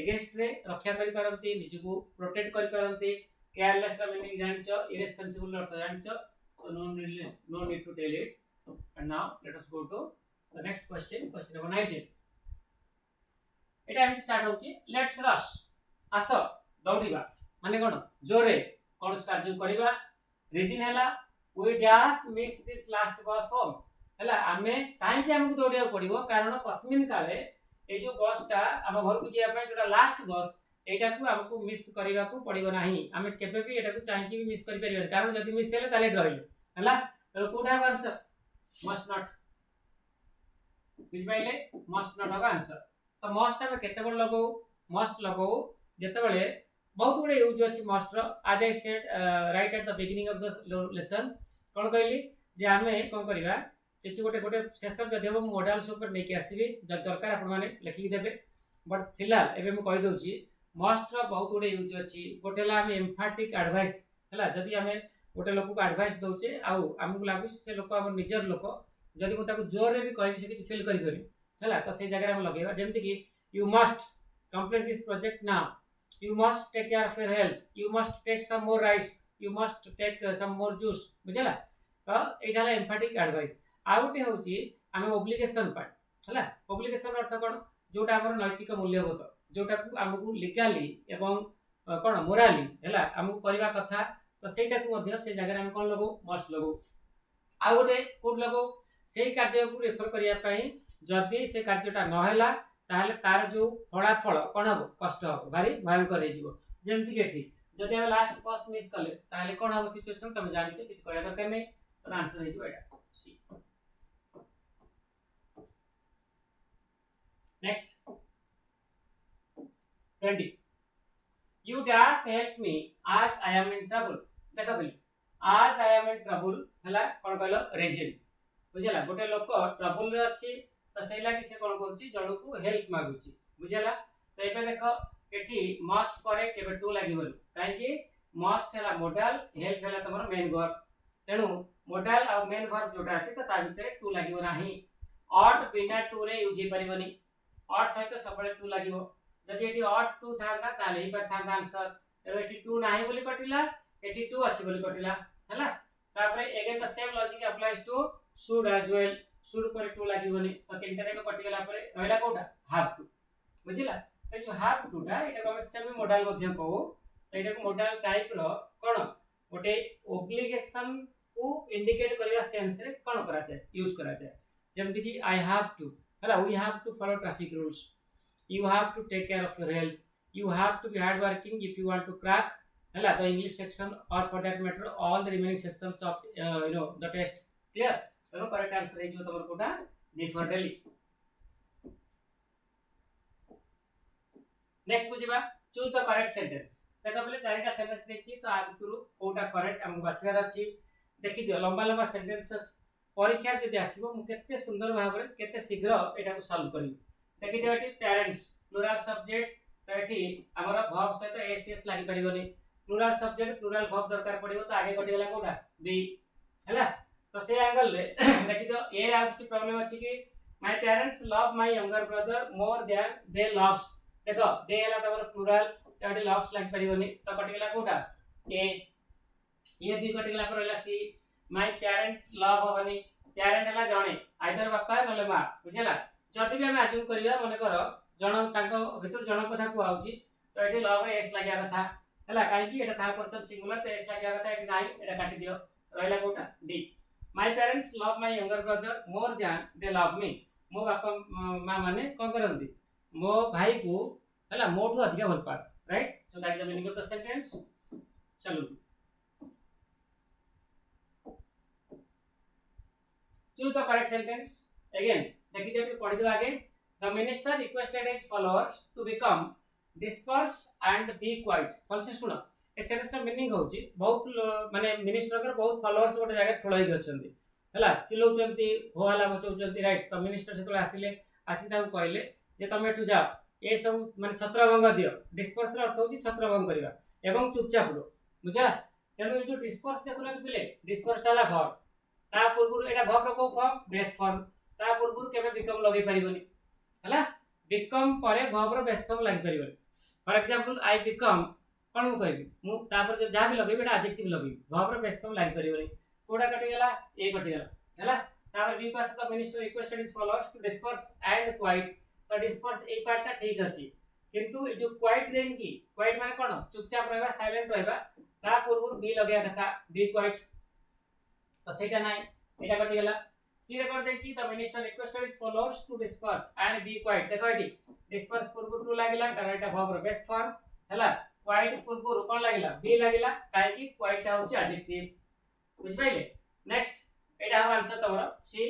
एगेंस्ट रे रक्षा करि पारंती निजु को प्रोटेक्ट करि पारंती केयरलेस रा मीनिंग जानिचो इरेस्पोंसिबल अर्थ जानिचो so no need to tell it and now let us go to the next question number 19 एटा एमती स्टार्ट होची लेट्स रश आस दौड़ीबा माने कोन जोरे कोन कार्य करबा रीजन हैला we dash miss this last bus home हैला आमे काहे कि हमको दौड़िया पड़िबो कारण कस्मिन काले ए जो बस टा हम घर को जिया पे जोटा लास्ट बस एटा को हमको मिस करबा को पड़िबो नाही आमे केबे भी एटा को चाहि कि मिस करि परिबो कारण जदि मिस हेले ताले रहिलो हैला तो कोडा आंसर मस्ट नॉट बुझ पाइले मस्ट नॉट होगा आंसर तो मस्ट हम केते बड़ लगो मस्ट लगो जेते बेले बहुत गुडे यूज अछि मस्ट रो आज I said right at the beginning of the lesson कोन कहली जे हमें कोन करबा किछि गोटे गोटे सेशन जदि हम मॉडल्स ऊपर नै के आसीबे जद दरकार आपण माने लिखि देबे बट फिलहाल एबे हम कहि दउची मस्ट रो बहुत गुडे यूज अछि गोटेला हम एम्फैटिक एडवाइस हला जदि हमें गोटे लोक को एडवाइस दउचे आउ हमकु लागु से लोक हमर निजर लोक जदि को ताको जोर रे भी कहबी से किछि फील करि करि हला तो से जगह हम लगेबा जेमति कि you must complete this project now you must take care of your health you must take some more rice you must take some more juice बुझला तो एटाला एम्फैटिक एडवाइस आउटे होची आमे ऑब्लिगेशन पार्ट हला ऑब्लिगेशन अर्थ कोन जोटा हमर नैतिक मूल्यबोध जोटा को हमकु लीगली एवं कोन मोराली हला हमकु करबा कथा तो सेटा को मध्य से जगह हम कोन लगो मस्ट लगो आउटे कोड लगो सेही कार्य को रेफर करिया पई जदी से कार्यटा न हैला ताहले तार जो फलाफल कोन हो कष्ट हो भारी भयंकर हे जीवो जेमति केठी जदि हम लास्ट पास मिस करले ताहले कोन हो सिचुएशन तुम जानि छ किछ कहया दरकार नै तो आंसर हे जीवो एटा सी next 20 you dash help me as I am in trouble देखा bill as I am in trouble हला कोन कहलो रीजन बुझला गोटे लोक ट्रबल रे अछि तो से लागि से कोन करछि जणु को हेल्प मागुछि बुझला तो एबे देखो एठी मस्ट परे केबे टू लागिबो काहे कि मस्ट हला मॉडल हेल्प हला तमर मेन वर्ब तेनु मॉडल और मेन वर्ब जोटा अछि तो ता भितरे टू लागिबो नाही ऑट बिना टू रे यूज परिबोनी ऑट सहित सबले टू लागिबो जदि एठी ऑट टू थांता ताले ही पर थांता आंसर एबे एठी टू नाही बोली कटिला एठी टू अछि बोली कटिला हला तापरे again the same logic applies to should as well should पर टू लागिबोनी तो तीनटा रे कटि गेला परे रहला कोटा हैव टू बुझिला तो जो हैव टू टा एटा को हम सेमी मॉडल मध्य कहू तो एटा को मॉडल टाइप रो कोन गोटे ऑब्लिगेशन को इंडिकेट करबा सेंस रे कोन करा जाय यूज करा जाय जेमति कि आई हैव टू हला we have to follow traffic rules you have to take care of your health you have to be hard working if you want to crack हला द इंग्लिश सेक्शन और for that matter all the remaining sections of the test clear तो करेक्ट आंसर है जो तमर कोटा डी फॉर दिल्ली नेक्स्ट बुझिबा चूज द करेक्ट सेंटेंस देखा पहले चारिटा सेंटेंस देखि तो आ भितरु कोटा करेक्ट हमको बाछियार अछि देखि दियो लंबा लंबा सेंटेंस अछि परीक्षा जदि आसीबो मु केते सुंदर भाबरे केते शीघ्र एटा को सॉल्व करिवि देखि दियो एटी पेरेंट्स प्लुरल सब्जेक्ट तो एटी हमर वर्ब सहित एस एस लागि परिबोनी प्लुरल सब्जेक्ट प्लुरल वर्ब दरकार पड़िबो तो आगे कटि गेला कोटा बी हैला तो से एंगल ले देखि तो ए आ किछ प्रॉब्लम अछि कि my parents love my younger brother more than they loves देखो दे हला तमर प्लुरल तडी लव्स लाग परिबोनी तो कटि गेला कोटा ए ये भी कटि गेला पर रहला सी माय पेरेंट लव हबनी पेरेंट हला जणे आइदर बापा नले मां बुझला जति भी हम अज्यूम करिया मने कर जण ताको भितर जण कथा को आउची तो एठी लव रे एस लागिया कथा हला काई कि एटा थर्ड पर्सन सिंगुलर तो एस लागिया कथा एठी नाही एटा काटि दियो रहला कोटा डी My parents love my younger brother more than they love me. मो बापा मां माने कोन करंती मो भाई को हला मोठू अधिक भल पात right so that is the meaning of the sentence चलो choose the correct sentence again देखि दे पढि दो आगे the minister requested his followers to become disperse and be quiet false सुनो ए सेंटेंस रा मीनिंग होची बहुत माने मिनिस्टर कर बहुत फॉलोअर्स गोटे जगह ठोळई गछंती हला चिल्लौचंती होहाला मचौचंती राइट तो मिनिस्टर सेतले आसिले आसी ता कहले जे तमे एठु जाओ ए सब माने छत्रभंग दियो डिस्पर्स रा अर्थ होची छत्रभंग करिवा एवं चुपचाप रो बुझा तेनो ए जो डिस्पर्स देखुना पिले डिस्पर्स ताला वर्ब ता पूर्वरु एटा वर्ब रो को फॉर्म बेस फॉर्म ता पूर्वरु केबे बिकम लगै परिबोनी हला बिकम परे वर्ब रो बेस फॉर्म लागि परिबोनी फॉर एग्जांपल आई बिकम कोन मु कहबी मु तापर जे जा भी लगै बेटा एडजेक्टिव लगै वर्ब रो बेस फॉर्म लागि परिबोनी कोडा कटि गेला ए कटि गेला हला तापर बी पास the minister requested his followers to disperse and quite तो डिस्पर्स ए पार्टटा ठीक अछि किंतु ए जो क्वाइट देन की क्वाइट माने कोन चुपचाप रहबा साइलेंट रहबा ता पूर्व बी लगेया कथा बी क्वाइट तो सेटा नाही एटा कटि गेला सी रे कर देछि the minister requested his followers to disperse and be quiet देखो एटी डिस्पर्स पूर्व टू लागिला कारण एटा वर्ब रो बेस्ट फॉर्म हला क्वाइट पूर्व रो कोन लागिला बी लागिला काहे की क्वाइट ता होछि एडजेक्टिव बुझ पाइले नेक्स्ट एटा हम आंसर तमरो सी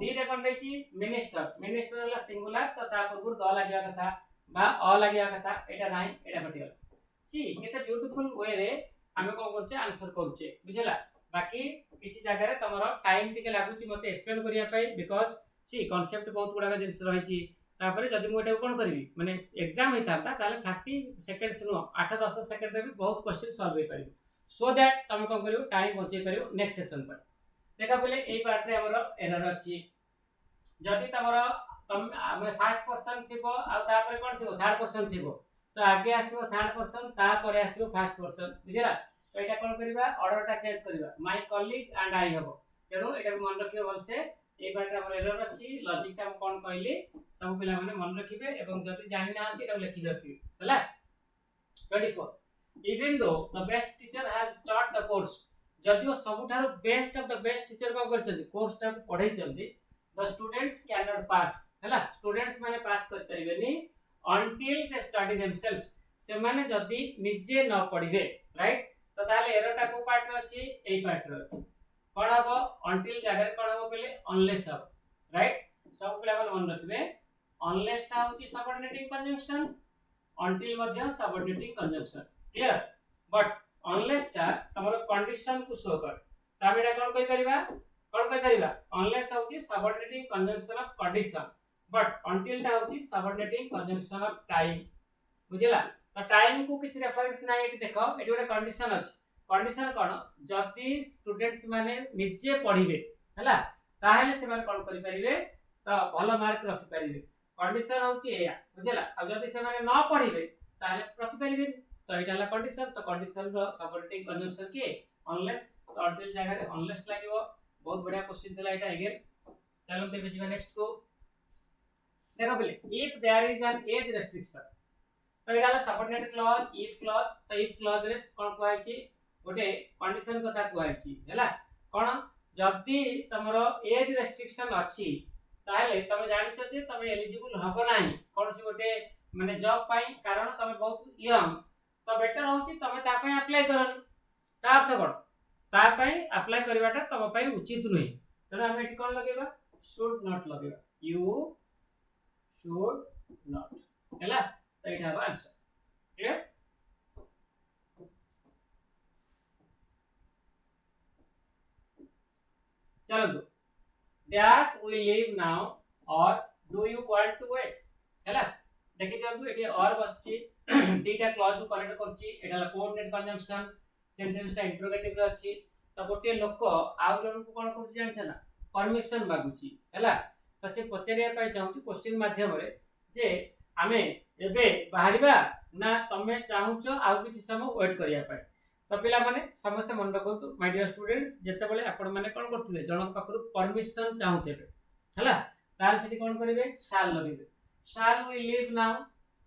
डी रे कोन देछि मिनिस्टर मिनिस्टर वाला सिंगुलर तो ता पूर्व द लागिया कथा बा अ लागिया कथा एटा नाही एटा कटि गेला सी केते ब्यूटीफुल वे रे आमे कोन करछे आंसर करछे बुझला बाकी किसी जगह रे तमरो टाइम टिके लागुची मते एक्सप्लेन करिया पाई बिकॉज़ सी कांसेप्ट बहुत गुडा जिंस रहिची तापर जदि मु एटा कोन करबी माने एग्जाम हेता ताले 30 सेकंड्स नो 8-10 सेकंड रे भी बहुत क्वेश्चन सॉल्व हे पारिबो सो दैट तमे कोन करिवो टाइम बचे पारिबो नेक्स्ट सेशन पर देखा पले ए पार्ट रे हमरो एरर अछि जदि तमरो तम फर्स्ट पर्सन थिबो आ तापर कोन थिबो थर्ड पर्सन थिबो तो आगे आसीबो थर्ड पर्सन तापर आसीबो फर्स्ट पर्सन बुझिला तो एटा कोन करबा ऑर्डर टा चेंज करबा माय कलीग एंड आई हबो तेनो एटा मन रखियो भलसे ए पार्ट रे हमर एरर अछि लॉजिक टा कोन कहली सब पिला माने मन रखिबे एवं जदि जानि ना एटा लिखि रखिबे हला 24 even though the best teacher has taught the course जदियो सबुठारो best of the best teacher को करछथि कोर्स टा पढै चलती the students cannot pass हला स्टूडेंट्स माने पास कर परिबेनी until they study themselves से माने जदी निजे न पढिबे राइट तो ताले एरर टा को पार्ट रे अछि एई पार्ट रे अछि कोन हबो until जगह कोन हबो पहिले unless हबो राइट सब पिला मन रखबे unless ता होची subordinating conjunction until Madhya subordinating conjunction clear but unless ता तमरो कंडीशन को शो कर तामेडा कोन कहि परिबा unless होची subordinating conjunction of condition but until ता होची सबऑर्डिनेटिंग कंजंक्शन ऑफ टाइम बुझिला तो टाइम को किछ रेफरेंस नै एटी देखो एटी गोटे कंडीशन अछि कंडीशन कोन जदी स्टूडेंट्स माने निजे पढिबे हला ताहेले से माने कोन करि परिबे तो भलो मार्क रखि परिबे कंडीशन होची एया बुझिला आ जदी से माने न पढिबे ताहेले रखि परिबे तो एटा ला कंडीशन तो कंडीशन रो सबऑर्डिनेटिंग कंजंक्शन के अनलेस तो until जगह रे अनलेस लागिवो बहुत बढ़िया क्वेश्चन देला एटा अगेन चलो ते बेसिक नेक्स्ट को देखो पहले if there is an age restriction तो एटा ला सबऑर्डिनेट क्लॉज इफ क्लॉज तो इफ क्लॉज रे कोन कहै छी गोटे कंडीशन कथा कहै छी हैला कोन जदी तमरो एज रेस्ट्रिक्शन अछि ताहले तमे जानि छ जे तमे एलिजिबल हबो नाही कोन सी गोटे माने जॉब पाई कारण तमे बहुत यंग तो बेटर होची तमे ता पई अप्लाई करन ता अर्थ कोन ता पई अप्लाई करबाटा तम पई उचित नै तने हम एठी कोन लगेबा शुड नॉट लगेबा यू शुड नॉट हैला तो एटा हबा आंसर क्लियर चलो दो dash we leave now or do you want to wait हैला देखि दियंतु एठी और बसची डीटा क्लॉज को कनेक्ट करची एटा ला कोऑर्डिनेट कंजंक्शन सेंटेंस टा इंटरोगेटिव रे अछि तो गोटे लोक आउ जन को कोन करछि जानि छ ना परमिशन मागुची हैला तो से पचरिया पाई चाहूची क्वेश्चन माध्यम रे जे आमे एबे बाहरिबा ना तमे चाहूचो आउ किछि समय वेट करिया पाई तो पिला माने समस्त मन रखंतु माय डियर स्टूडेंट्स जते बेले आपण माने कोन करथिबे जन पाखरु परमिशन चाहूतेबे हैला तार सिटी कोन करिवे शाल लगिबे शाल वी लीव नाउ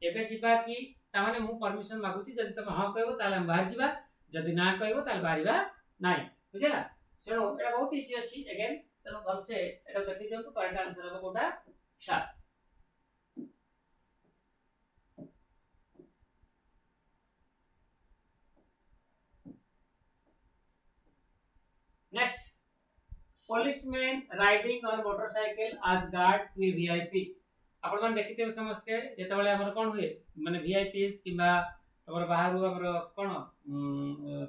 एबे जिबा की ता माने मु परमिशन मागुची जदि तमे हां कहबो ताले हम बाहर जिबा जदि ना कहबो ताले बाहरिबा नाही बुझिला सेनो एटा बहुत इजी अछि अगेन तनो भल से एटा देखि दियौ तो करेक्ट आंसर हबो कोटा शाल next policeman riding on motorcycle as guard to a VIP आपण मन देखिते समझते जेते बेले हमर कोन हुए माने VIPs किबा तमर बाहरु हमर कोन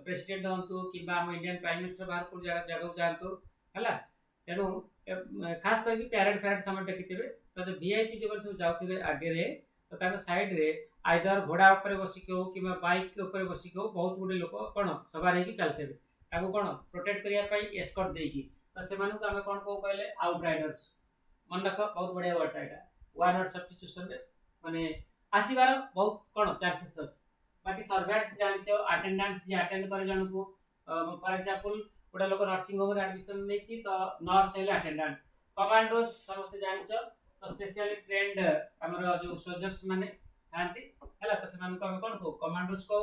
प्रेसिडेंट हंतु किबा हम इंडियन प्राइम मिनिस्टर बाहर को जगह जानतो हला तेनु खास करके पैरेड फेरेड समय देखिते तो जो VIP जो सब जाउथिबे आगे रे तो ताको साइड रे आइदर घोड़ा ऊपर बसी के हो किबा बाइक के ऊपर बसी के हो बहुत गुडे लोक कोन सवार हे की चलतेबे ताको कोन प्रोटेक्ट करिया पई एस्कॉर्ट देकी तो से मानु हमें कोन को कहले आउटराइडर्स मन रख बहुत बढ़िया वर्ड एटा वन वर्ड सब्स्टिट्यूशन रे माने आसीबार बहुत कोन चांसेस अछि बाकी सर्वेंट्स जानिचो अटेंडेंट्स जे अटेंड करे जन को फॉर एग्जांपल गोटे लोक नर्सिंग होम रे एडमिशन नेची तो नर्स हेले अटेंडेंट कमांडोस समस्त जानिचो तो स्पेशली ट्रेंड हमर जो सोल्जर्स माने थांती हला तो से को हम कोन को कमांडोज को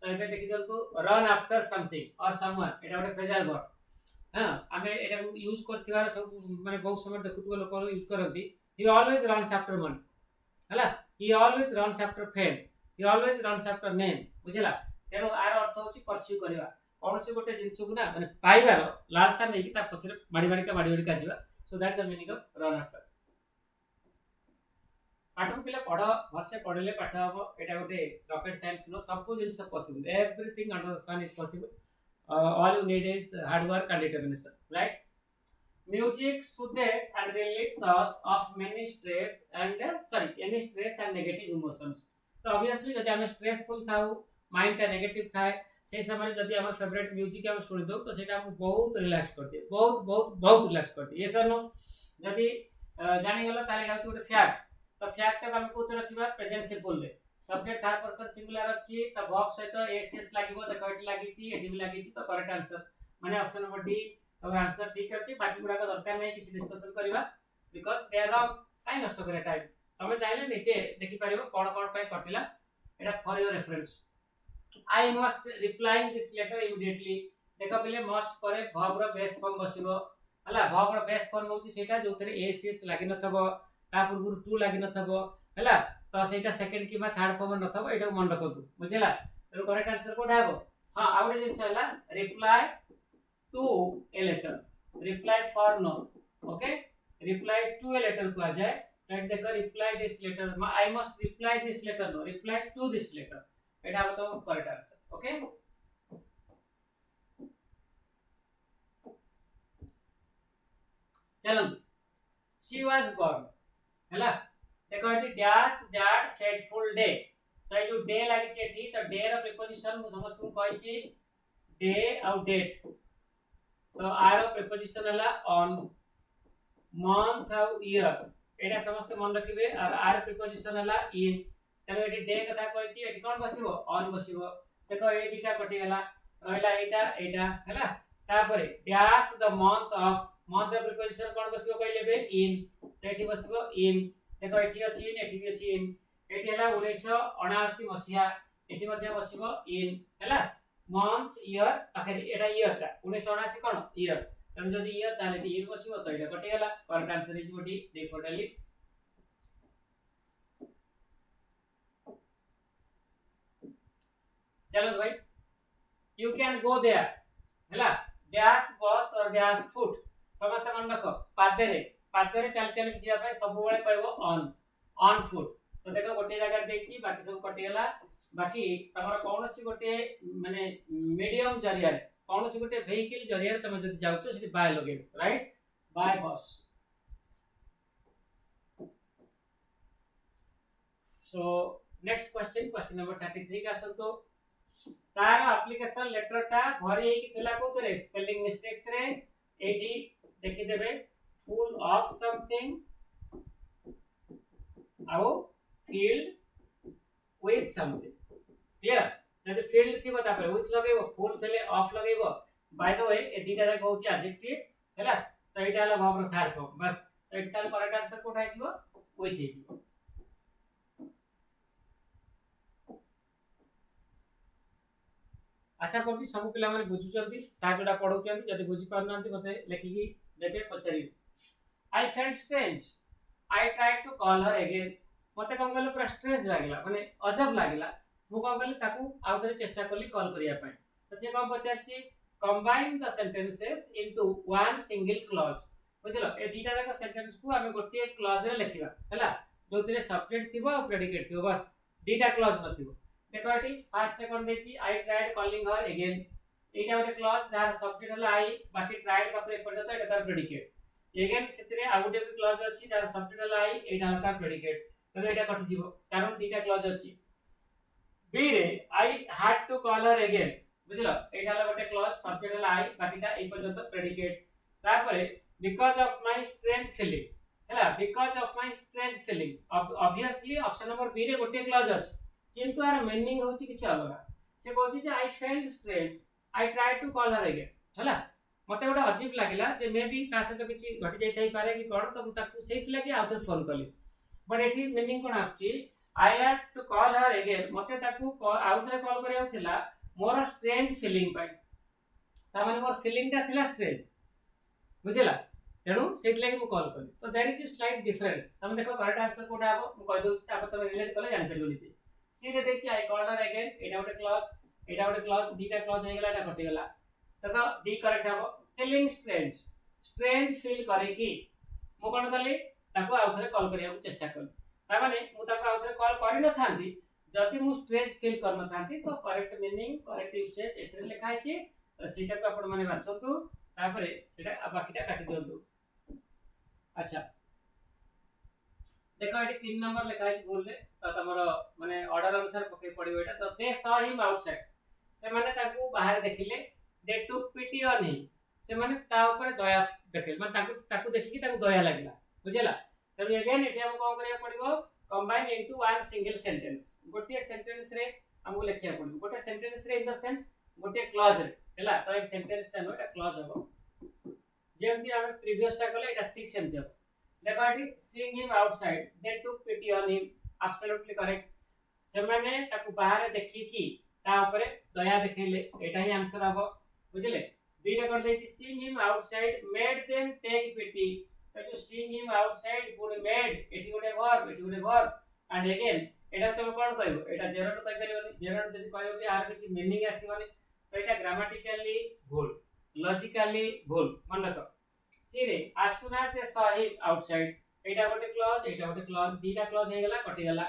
तो एबे देखि दंतु रन आफ्टर समथिंग और समवन एटा ଗୋଟେ फ्रेजल वर्ब हां हमें एटा यूज करथिबार सब माने बहुत समय देखुतबो लोक यूज करंती ही ऑलवेज रन्स आफ्टर मन हला he always runs after fame he always runs after name बुझिला तेनो आर अर्थ होची परस्यू करबा कोनसे गोटे जिंस को ना माने पाइबार लालसा नै कि ता पछरे माडी का जीवा so that the meaning of run after पाठ पिला पढ़ भलसे पढ़ले पाठ हम एटा गोटे रॉकेट साइंस नो सब कुछ जिंस possible everything under the sun is possible all you need is hard work and determination right music soothes and relieves us of many stress and any stress and negative emotions तो obviously जदि हम स्ट्रेसफुल थाउ माइंड ता नेगेटिव थाए से समय जदि हमर फेवरेट म्यूजिक हम सुनि दो तो सेटा हम बहुत रिलैक्स कर दे बहुत रिलैक्स कर दे ये सर नो जदि जानि गेलो ताले एटा गोटे फैक्ट तो फैक्ट हम कोते रखिबा प्रेजेंट सिंपल रे सब्जेक्ट थर्ड पर्सन सिंगुलर अछि त वर्ब सहित एसएस लागिबो देखो एटी लागिछि एटी भी लागिछि तो करेक्ट आंसर माने ऑप्शन नंबर डी तो आंसर ठीक अछि बाकी गुडा का दरकार नै किछि डिस्कशन करबा बिकॉज़ दे आर काई नष्ट करे टाइम तमे चाहिले नीचे देखि पारिबो कोन कोन पय कटिला एटा for your reference I must replying this letter immediately देखो पहिले मस्ट परे वर्ब रो बेस फॉर्म बसिबो हला वर्ब रो बेस फॉर्म होची सेटा जोथरे एसएस लागि नथबो ता पूर्व टू लागि नथबो हला तो सेटा सेकंड किबा थर्ड फॉर्म नथबो एटा मन रखतु बुझिला तो करेक्ट आंसर कोठा हबो हां आउडे जिंस हला reply to a letter reply for no okay reply to a letter को आ जाए दैट देखो reply this letter I must reply this letter no reply to this letter एटा बताओ करेक्ट आंसर ओके चलो शी वाज बोर्न हला देखो एटी डैश दैट फेटफुल डे तो ए जो डे लागि छेठी तो डे रो प्रीपोजिशन मु समस्त को कहै छी डे और डेट तो आर प्रीपोजिशन हला ऑन मंथ और ईयर एटा समस्त मन रखिबे और आर प्रीपोजिशन हला इन तनो एटी डे कथा कहै छी एटी कोन बसिबो ऑन बसिबो देखो ए दिटा कटि हला रहला एटा हला तापरे dash the month the preposition कोन बसिबो कहले बे इन तो एटी बसिबो इन देखो एटी अछि इन एटी भी अछि इन एटी हला 1979 मसिया एटी मध्ये बसिबो इन हला मंथ ईयर आखिर एटा ईयर ता 1979 कोन ईयर तन जदी ईयर ताले टी ईयर बसिबो तो एटा कटि हला correct answer is buddy definitely चलो भाई यू कैन गो देयर हला डैश बस और डैश फुट समस्त मन रखो पादरे चल चल जिया पे सब बेले कहबो ऑन फुट तो देखो गोटे जगह देखि बाकी सब कटि गेला बाकी तमरा कोनोसी गोटे माने मीडियम जरिया कोनोसी गोटे व्हीकल जरिया तमे जति जाउछो सेति बाय लगे राइट बाय बस सो नेक्स्ट क्वेश्चन नंबर 33 का संतो तार एप्लीकेशन लेटर टा भरी कि देला कोतरे स्पेलिंग मिस्टेक्स रे एटी देखि देबे full of something आओ filled with something clear जदि filled थी बता पे with लगेबो full चले off लगेबो by the way ए दीटा रे कहउची adjective हैला तो एटा हला verb रो थर्ड फॉर्म बस तो एटा ताल करेक्ट आंसर कोठा आइबो with हिजिबो आशा करछि सब पिला माने बुझुचंती सा जोडा पढौचंती जदि बुझि पारनांती मते लेखिकी देबे पचारि I felt strange. I tried to call her again. मते कोन गले पूरा स्ट्रेंज लागला माने अजब लागला मु कोन गले ताकू आउथरे चेष्टा करली कॉल करिया पय तो से कोन पचारची combine the sentences into one single clause बुझलो ए दीटा जाका सेंटेंस को हमें गोटे क्लॉज रे लिखिबा हैला जोतिरे सब्जेक्ट थिबो और प्रेडिकेट थिबो बस दीटा क्लॉज नथिबो देखो एटी फर्स्ट कोन देची I tried calling her again एटा गोटे क्लॉज जार सब्जेक्ट हला आई बाकी ट्राइड का एपटे तो एटा प्रेडिकेट अगेन सेतरे आउटे भी क्लॉज अछि जार सब्जेक्ट लाई एटा हल्का प्रेडिकेट तो एटा कट जीवो कारण तीटा क्लॉज अछि बी रे I had to call her again बुझलो एटा ला गोटे क्लॉज सब्जेक्ट लाई बाकीटा ए पर्यंत प्रेडिकेट तापरे because of my strange feeling हैला because of my strange feeling obviously option number B रे गोटे क्लॉज अछि किंतु आर मीनिंग होछि किछ अलगा से कहछि जे I felt strange I tried to call her again हैला मते गोटे अजीब लागिला जे मे बी ता सहित किछि घटी जाई थाई पारे कि कोन तो ताकू सेति लागि आउथर फोन कली बट एठी मीनिंग कोन आछि I have to call her again मते ताकू आउथर कॉल करिया थिला मोर स्ट्रेंज फीलिंग पाई ता माने मोर फीलिंग ता थिला स्ट्रेंज बुझिला तेणु सेति लागि मु कॉल कली तो देयर इज स्लाइट डिफरेंस हम देखो करेक्ट आंसर कोडा हबो मु कहि दउछि तापर तमे रिलेट कले जान परिबोनी जे सी रे देछि आई कॉल्ड हर अगेन एटा गोटे क्लॉज दीटा क्लॉज हे गेला एटा कटि गेला तब डी करेक्ट हबो फीलिंग स्ट्रेंज फील करे कि मु कोन कली ताको आउथरे कॉल करिया चेष्टा कली ता माने मु ताको आउथरे कॉल करि न थांती जदि मु स्ट्रेंज फील कर न थांती तो करेक्ट मीनिंग करेक्ट यूसेज एथरे लिखा अछि तो सीटा को आपण माने बाछंतु तापरे सेटा बाकीटा काटि दियंतु अच्छा देखो एटी 3 नंबर लिखा अछि भूल रे तो तमरो माने ऑर्डर अनुसार पके पड़िबो एटा तो दे सॉ हिम आउटसाइड से माने ताको बाहर देखिले दे टुक पिटी ऑन हिम से माने ता ऊपर दया देखिल माने ताको देखि कि ताको दया लागला बुझिला तब अगेन एटी हम कोन करिया पड़िबो combine into one single sentence गोटे सेंटेंस रे हमहु लिखिया पड़िबो गोटे सेंटेंस रे इन द सेंस गोटे क्लॉज रे हैला तो एक सेंटेंस ता नो एटा क्लॉज हबो जेमति हम प्रीवियस टा कले एटा स्टिक सेम देबो देखो एटी seeing him outside they took pity on him absolutely correct से माने ताको बाहर देखि कि ता ऊपर दया देखिले एटा ही आंसर हबो बुझिले बी रे कर देछि seeing him outside made them take pity तो जो seeing him outside good made एटी गोटे वर्ब एंड अगेन एटा तुम कोन कहबो एटा जेरो तो कहि परिबोनी जेरो जदि कहबो कि आर किछि मीनिंग आसीबोनी तो एटा ग्रामेटिकली भूल लॉजिकली भूल मन रख सी रे as soon as they saw him outside एटा गोटे क्लॉज दीटा क्लॉज हे गेला कटि गेला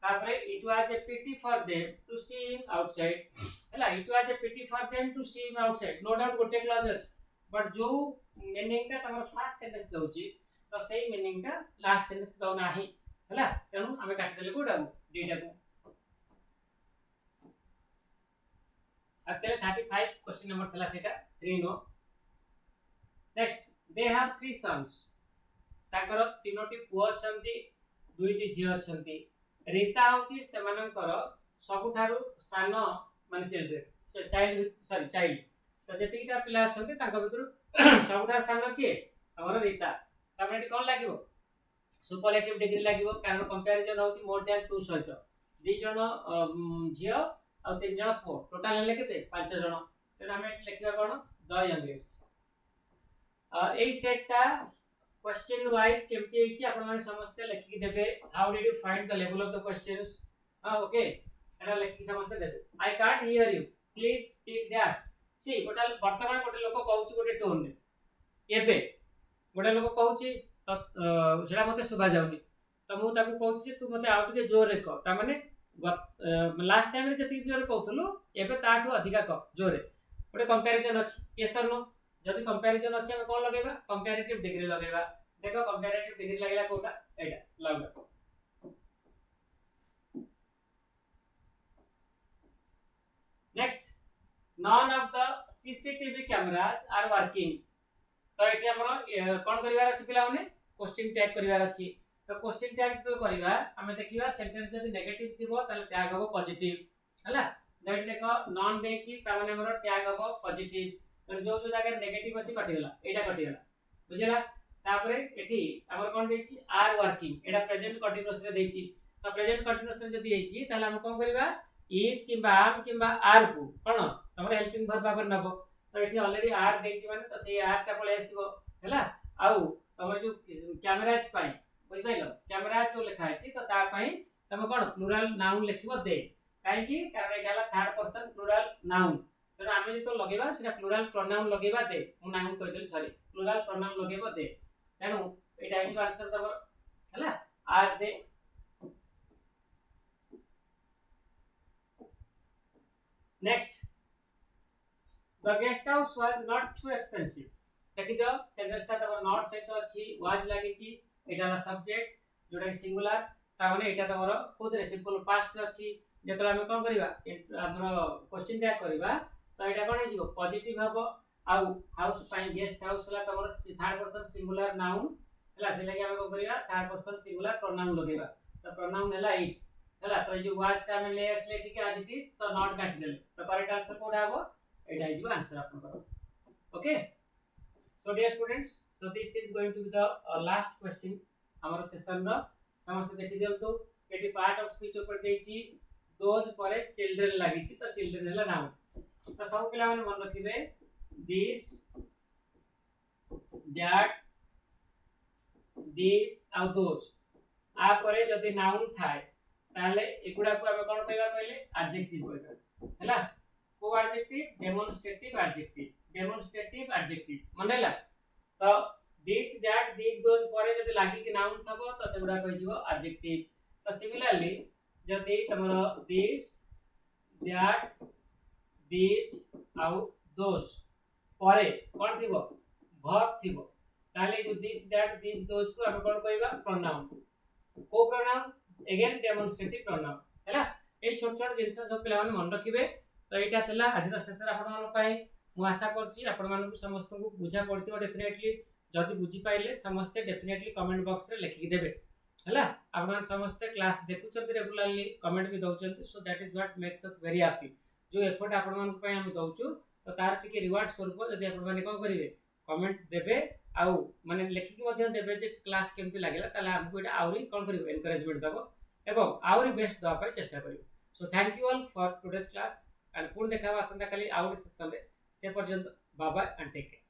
तापरे it was a pity for them to see him outside हैला it was a pity for them to see him outside no doubt गोटे क्लॉज अछि बट जो मीनिंग ता तमर फर्स्ट सेंटेंस दउची तो सेही मीनिंग ता लास्ट सेंटेंस दउ नाही हैला तेनु हमें काटि देले कोडा डीटा को अतले 35 क्वेश्चन नंबर थला सेटा 3 नो नेक्स्ट दे हैव 3 सन्स ताकर तीनोटी पुओ अछंती दुईटी झियो अछंती रीता होची सेमानकर सबुठारु सानो माने चाइल्ड तो जतिटा पिला अछंती ताका भितर सबुठारु सानो के हमर रीता तमरे कोन लागिवो सुपरलेटिव डिग्री लागिवो कारण कंपैरिजन होची मोर देन 2 सहित दी जण झियो आ 3 जण पुओ टोटल हेले केते 5 जण तेना हम लिखिबा कोन द यंगेस्ट ए सेटटा क्वेश्चन वाइज केमती हिची आपण माने समस्त लिखि देबे how did you find the level of the questions okay एटा लिखि समस्त देबे I can't hear you please speak dash सी टोटल वर्तमान गोटे लोक कहउची गोटे टोन रे एबे गोटे लोक कहउची तो सेटा मते सुबा जाउनी तो मु ताकू कहउची तू मते आउ टिके जोर रे कह ता माने लास्ट टाइम रे जति जोर कहउतलु एबे ताठू अधिका कह जोर रे गोटे कंपैरिजन अछि यस और नो जदि कंपैरिजन अछि हम कोन लगेबा कंपैरेटिव डिग्री लगेबा देखो कंपैरेटिव डिग्री लागला कोटा एटा लागला next none of the CCTV cameras are working तो एठी हमरो कोन करिवार अछि पिला माने क्वेश्चन टैग करिवार अछि तो क्वेश्चन टैग तो करिवा हमें देखिबा सेंटेंस जदि नेगेटिव थिबो ताले टैग हबो पॉजिटिव हला दैट देखो नॉन देछि ता माने हमरो टैग हबो पॉजिटिव तो जो जो जगह नेगेटिव अछि कटि गेला एटा कटि गेला बुझिला तापरे एठी हमर कोन देछि are working Etah present continuous रे देछि तो प्रेजेंट कंटीन्यूअस रे जदि हेछि ताले हम कोन करिवा इज किबा आम किबा आर को कोन तमरे हेल्पिंग वर्ब भाबर नबो तो एठी ऑलरेडी आर देछि माने तो से आर टा पळे आसीबो हैला आउ तमर जो कैमरास पाई बुझ पाइलो कैमरा जो लिखा है तो ता पाई तमे कोन प्लुरल नाउन लिखिबो दे काहे कि कारण एटा हला थर्ड पर्सन प्लुरल नाउन तो आमे जे तो लगेबा सेटा प्लुरल प्रोनाउन लगेबा दे मु नाउन कहि देली सॉरी प्लुरल प्रोनाउन लगेबो दे तेनु एटा इज आंसर तमर हैला are they next the guest house was not too expensive देखि दो सेंटेंस ता तमर नॉट सहित अछि वाज लागिछि एटा सब्जेक्ट जोडा सिंगुलर ता माने एटा तमरो कोदरे सिंपल पास्ट अछि जेतला हम कोन करिवा हमरो क्वेश्चन टैग करिवा तो एटा कोन हिजिबो पॉजिटिव हबो आउ हाउस पाई गेस्ट हाउस ला तमरो थर्ड पर्सन सिंगुलर नाउन हला से लागि हम कोन करिवा थर्ड पर्सन सिंगुलर प्रोनाउन लगेबा तो प्रोनाउन हला इट हला तो जो वाज ता में ले असले ठीक है आज इट इज तो नॉट काट देले तो करेक्ट आंसर कोडा हबो एटा हिजिबो आंसर आपन करो okay So dear students, so this is going to be the last question our session रो समस्त देखि दियंतु एटी पार्ट ऑफ स्पीच ऊपर देछि दोज परे चिल्ड्रन लागि छि तो चिल्ड्रन हला नाउन तो सब पिला माने मन रखिबे this that this uh those uh परे जदी नाउन थाए ताले एकुडा को हम कोन कहबा पहिले एडजेक्टिव कहबा हला को एडजेक्टिव डेमोन्स्ट्रेटिव एडजेक्टिव मनला तो दिस दैट दिस दोज परे जदी लागि कि नाउन थबो तो सेबडा कहि जिवो एडजेक्टिव तो सिमिलरली जदी तमरो दिस दैट दिस आउ दोज परे कोन थिबो वर्ब थिबो ताले जो दिस दैट दिस दोज को हम कोन कहबा प्रोनाउन को प्रोनाउन अगेन डेमोन्स्ट्रेटिव प्रोनाउन हैला ए छोट छोट जिंस सब पिला माने मन रखिबे तो एटा थला आज सेशन आपण मान पाई मु आशा करछि आपण मान समस्त को बुझा पड़तियो डेफिनेटली जदी बुझी पाइले समस्त डेफिनेटली कमेंट बॉक्स रे लिखि देबे हैला आपण मान समस्त क्लास देखुचंती रेगुलरली कमेंट भी दउचंती so that is what makes us very happy जो एफर्ट आपण मान पई हम दउचु तो तार टिके रिवार्ड स्वरूप जदी आपण माने कोन करिवे कमेंट देबे आउ माने लिखि के मध्य देबे जे क्लास केमति लागला ताला हमको एटा आउरी कोन करिवे एनकरेजमेंट दबो एवं आउरी बेस्ट दवा पई चेष्टा करियो so thank you all for today's class and पुण देखा आसंता काली आउट सेशन रे से पर्यंत bye bye and take care.